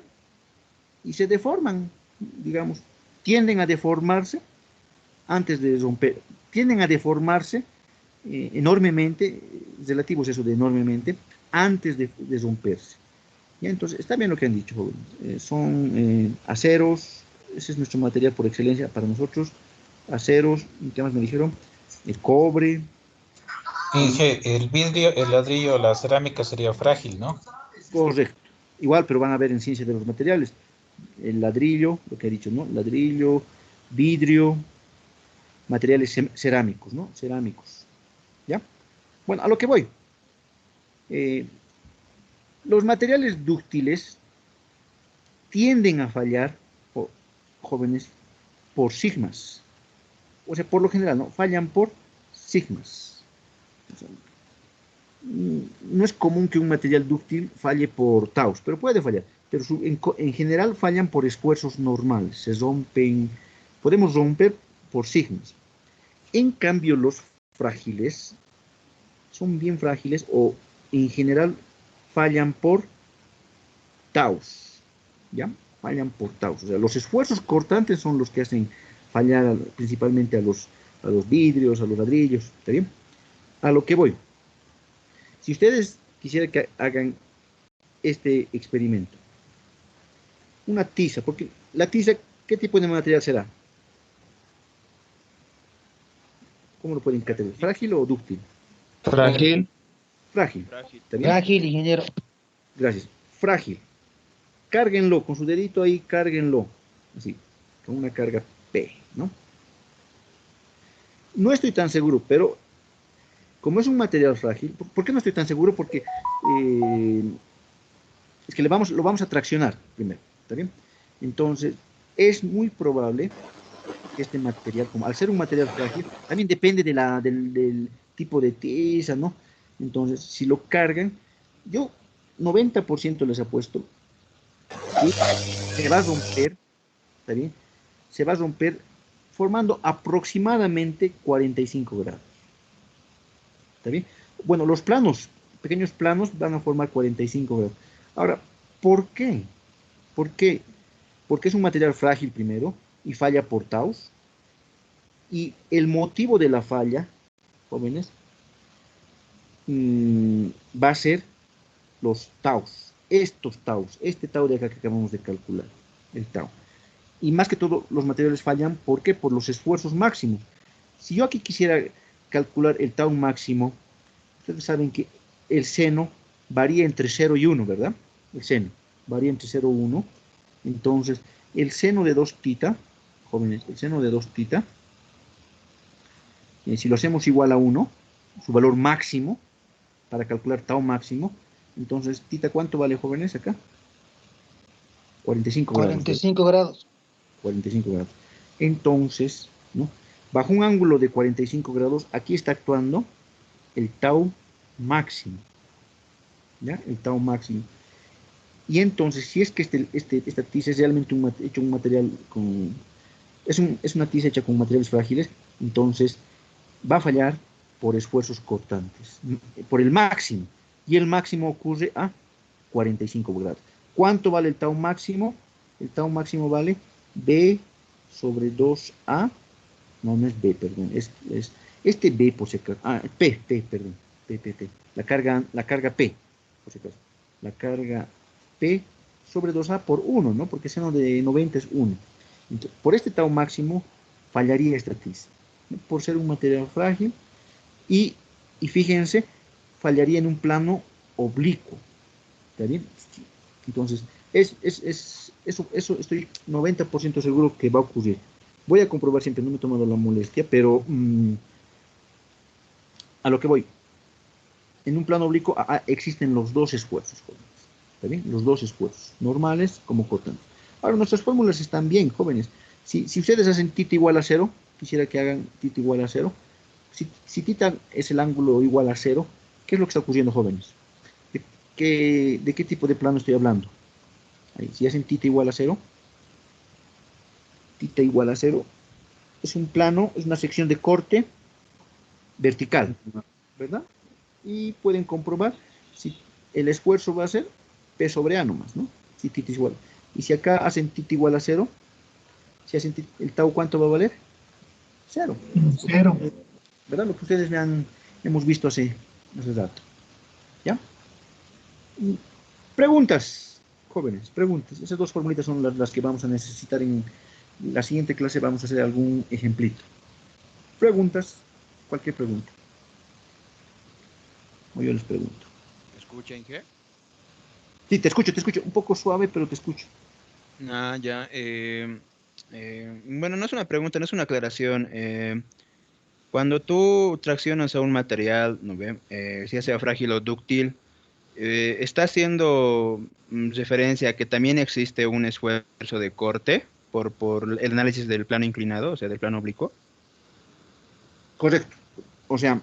y se deforman, digamos, tienden a deformarse antes de romper, tienden a deformarse enormemente, relativo es eso de enormemente, antes de romperse. ¿Ya? Entonces, está bien lo que han dicho, jóvenes. Son aceros, ese es nuestro material por excelencia para nosotros, aceros, ¿qué más me dijeron? El cobre. Inge, el vidrio, el ladrillo, la cerámica sería frágil, ¿no? Correcto. Igual, pero van a ver en ciencia de los materiales. El ladrillo, lo que he dicho, ¿no? Ladrillo, vidrio, materiales cerámicos, ¿no? Cerámicos. ¿Ya? Bueno, a lo que voy. Los materiales dúctiles tienden a fallar, jóvenes, por sigmas. O sea, por lo general, ¿no? Fallan por sigmas. O sea, no es común que un material dúctil falle por taus, pero puede fallar. Pero en general fallan por esfuerzos normales. Se rompen, podemos romper por sigmas. En cambio, los frágiles son bien frágiles o en general fallan por taus. ¿Ya? Fallan por taus. O sea, los esfuerzos cortantes son los que hacen fallar principalmente a los vidrios, a los ladrillos. ¿Está bien? A lo que voy. Si ustedes quisieran que hagan este experimento, una tiza, porque la tiza, ¿qué tipo de material será? ¿Cómo lo pueden categorizar? ¿Frágil o dúctil? Frágil. Frágil. ¿Está bien? Frágil, ingeniero. Gracias. Frágil. Cárguenlo con su dedito ahí, cárguenlo. Así, con una carga P, ¿no? No estoy tan seguro, pero como es un material frágil, ¿por qué no estoy tan seguro? Porque es que lo vamos a traccionar primero, ¿está bien? Entonces, es muy probable que este material, como al ser un material frágil, también depende del tipo de tiza, ¿no? Entonces, si lo cargan, yo 90% les apuesto que se va a romper, ¿está bien? Se va a romper formando aproximadamente 45 grados. ¿Está bien? Bueno, los planos, pequeños planos, van a formar 45 grados. Ahora, ¿por qué? ¿Por qué? Porque es un material frágil primero y falla por taus. Y el motivo de la falla, jóvenes, va a ser los taus. Estos taus, este tau de acá que acabamos de calcular, el tau. Y más que todo, los materiales fallan, ¿por qué? Por los esfuerzos máximos. Si yo aquí quisiera calcular el tau máximo, ustedes saben que el seno varía entre 0 y 1, ¿verdad? El seno varía entre 0 y 1. Entonces, el seno de 2 tita, jóvenes, el seno de 2 tita, si lo hacemos igual a 1, su valor máximo, para calcular tau máximo, entonces, tita, ¿cuánto vale, jóvenes, acá? 45 grados. 45 grados. 45 grados. Entonces, ¿no? Bajo un ángulo de 45 grados, aquí está actuando el tau máximo. ¿Ya? El tau máximo. Y entonces, si es que esta tiza es realmente hecho un material con... Es una tiza hecha con materiales frágiles, entonces va a fallar por esfuerzos cortantes, por el máximo. Y el máximo ocurre a 45 grados. ¿Cuánto vale el tau máximo? El tau máximo vale B sobre 2A. No es B, perdón. Este B por si acaso. P, perdón. La carga P, por si acaso. La carga P sobre 2A por 1, ¿no? Porque seno de 90 es 1. Entonces, por este tau máximo fallaría esta tesis, ¿no? Por ser un material frágil y fíjense, fallaría en un plano oblicuo. ¿Está bien? Entonces, eso estoy 90% seguro que va a ocurrir. Voy a comprobar siempre, no me he tomado la molestia, pero a lo que voy. En un plano oblicuo existen los dos esfuerzos, jóvenes. ¿Está bien? Los dos esfuerzos, normales como cortantes. Ahora, nuestras fórmulas están bien, jóvenes. Si ustedes hacen θ igual a 0, quisiera que hagan θ igual a 0. Si θ es el ángulo igual a 0, ¿qué es lo que está ocurriendo, jóvenes? ¿De qué tipo de plano estoy hablando? Ahí, si hacen θ igual a 0, θ igual a 0, es un plano, es una sección de corte vertical, ¿verdad? Y pueden comprobar si el esfuerzo va a ser P sobre A nomás, ¿no? Si θ es igual. Y si acá hacen θ igual a 0, si hacen el tau, ¿cuánto va a valer? 0. 0. ¿Verdad? Lo que ustedes hemos visto hace rato. ¿Ya? Preguntas, jóvenes, preguntas. Esas dos formulitas son las que vamos a necesitar en la siguiente clase. Vamos a hacer algún ejemplito. Preguntas, cualquier pregunta. O yo les pregunto. ¿Me escucha, Inge? Sí, te escucho, un poco suave, pero te escucho. Ah, ya. Bueno, no es una pregunta, no es una aclaración. Cuando tú traccionas a un material, ¿no ve? Ya sea frágil o dúctil, está haciendo referencia a que también existe un esfuerzo de corte por el análisis del plano inclinado, o sea, del plano oblicuo. Correcto. O sea,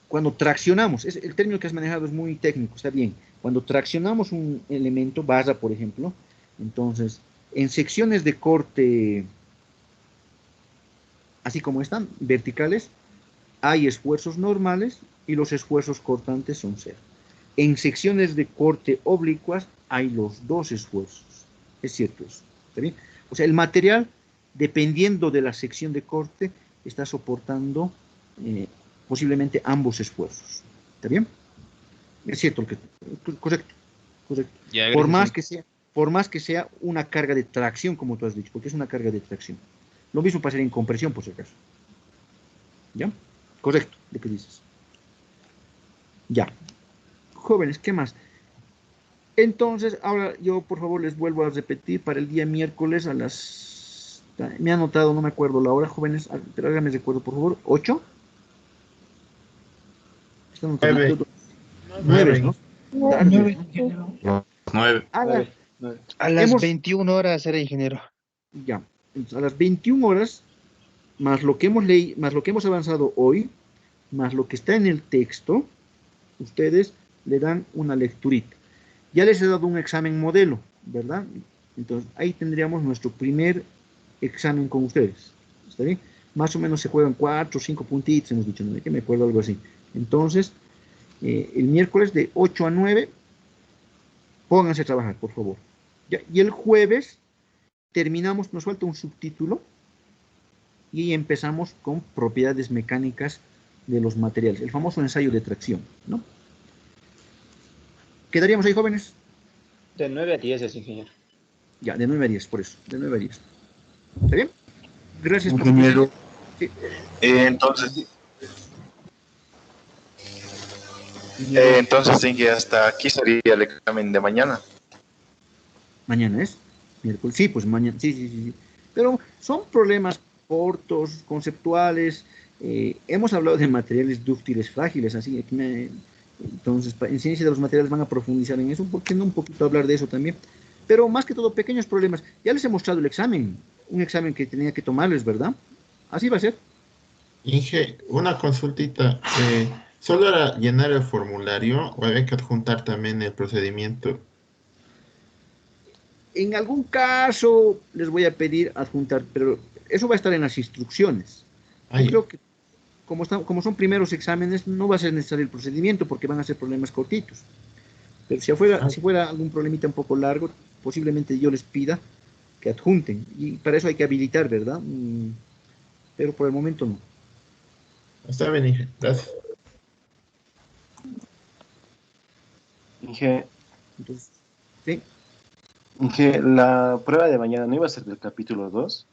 cuando traccionamos, el término que has manejado es muy técnico, está bien. Cuando traccionamos un elemento, barra, por ejemplo, entonces, en secciones de corte, así como están, verticales, hay esfuerzos normales y los esfuerzos cortantes son 0. En secciones de corte oblicuas hay los dos esfuerzos. Es cierto eso. ¿Está bien? O sea, el material, dependiendo de la sección de corte, está soportando posiblemente ambos esfuerzos. ¿Está bien? Es cierto, correcto. Ya, por más que sea una carga de tracción, como tú has dicho, porque es una carga de tracción. Lo mismo pasaría en compresión, por si acaso. ¿Ya? Correcto, de qué dices. Ya. Jóvenes, ¿qué más? Entonces, ahora yo, por favor, les vuelvo a repetir para el día miércoles a las... Me ha anotado, no me acuerdo la hora, jóvenes, pero háganme recuerdo, por favor. ¿8? 9, ¿no? 9. A las 21 horas era, ingeniero. Ya. Entonces, a las 21 horas, más lo que hemos leído, más lo que hemos avanzado hoy, más lo que está en el texto, ustedes le dan una lecturita. Ya les he dado un examen modelo, ¿verdad? Entonces, ahí tendríamos nuestro primer examen con ustedes. ¿Está bien? Más o menos se juegan 4 o 5 puntitos, hemos dicho, ¿no? Que me acuerdo algo así. Entonces, el miércoles de 8 a 9, pónganse a trabajar, por favor. Ya, y el jueves terminamos, nos falta un subtítulo, y empezamos con propiedades mecánicas de los materiales, el famoso ensayo de tracción, ¿no? ¿Quedaríamos ahí, jóvenes? De 9 a 10 es, ingeniero. Ya, de 9 a 10, por eso, de 9 a 10. ¿Está bien? Gracias por ingeniero. Sí. Entonces, Inge, hasta aquí sería el examen de mañana. Mañana es miércoles. Sí, pues mañana. Sí. Pero son problemas cortos, conceptuales. Hemos hablado de materiales dúctiles frágiles, así. Entonces, en ciencia de los materiales van a profundizar en eso. ¿Por qué no un poquito hablar de eso también? Pero más que todo, pequeños problemas. Ya les he mostrado el examen. Un examen que tenía que tomarles, ¿verdad? Así va a ser. Inge, una consultita. ¿Solo era llenar el formulario o había que adjuntar también el procedimiento? En algún caso les voy a pedir adjuntar, pero eso va a estar en las instrucciones. Yo creo que como son primeros exámenes, no va a ser necesario el procedimiento porque van a ser problemas cortitos. Pero si fuera algún problemita un poco largo, posiblemente yo les pida que adjunten. Y para eso hay que habilitar, ¿verdad? Pero por el momento no. Está bien, Inge. Gracias. Inge, Entonces, sí. Inge, la prueba de mañana no iba a ser del capítulo 2.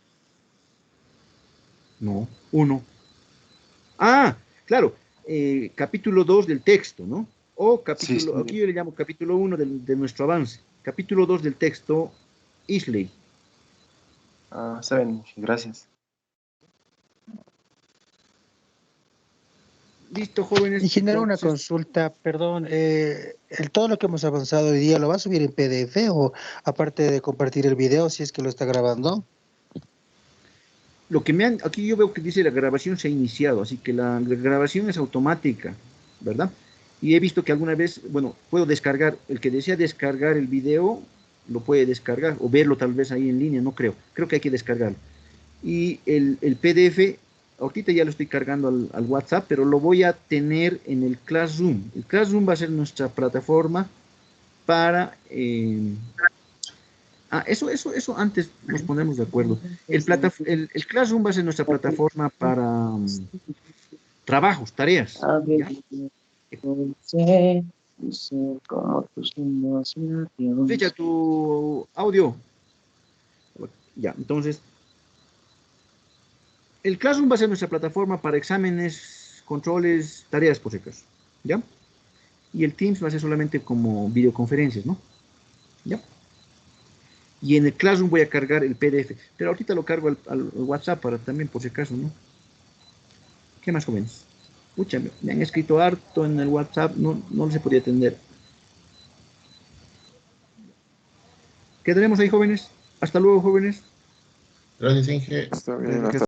No, 1. Ah, claro, capítulo 2 del texto, ¿no? O capítulo, Sí. aquí yo le llamo capítulo 1 de nuestro avance. Capítulo 2 del texto, Isley. Ah, saben, Inge, gracias. Listo, jóvenes. Ingeniero, una Entonces, consulta, perdón. Todo lo que hemos avanzado hoy día, ¿lo va a subir en PDF o aparte de compartir el video, si es que lo está grabando? lo que me han, aquí yo veo que dice la grabación se ha iniciado, así que la grabación es automática, ¿verdad? Y he visto que alguna vez, bueno, puedo descargar, el que desea descargar el video, lo puede descargar, o verlo tal vez ahí en línea, no creo, creo que hay que descargarlo. Y el PDF, ahorita ya lo estoy cargando al WhatsApp, pero lo voy a tener en el Classroom. El Classroom va a ser nuestra plataforma para... eso antes nos ponemos de acuerdo. El Classroom va a ser nuestra plataforma para trabajos, tareas. ¿Ya? Fecha tu audio. Ya, entonces, el Classroom va a ser nuestra plataforma para exámenes, controles, tareas por si acaso. ¿Ya? Y el Teams va a ser solamente como videoconferencias, ¿no? ¿Ya? Y en el Classroom voy a cargar el PDF, pero ahorita lo cargo al WhatsApp para también por si acaso, ¿no? ¿Qué más, jóvenes? Pucha, me han escrito harto en el WhatsApp, no se podía atender. Quedaremos ahí, jóvenes. Hasta luego, jóvenes. Gracias, Inge. Está bien, hasta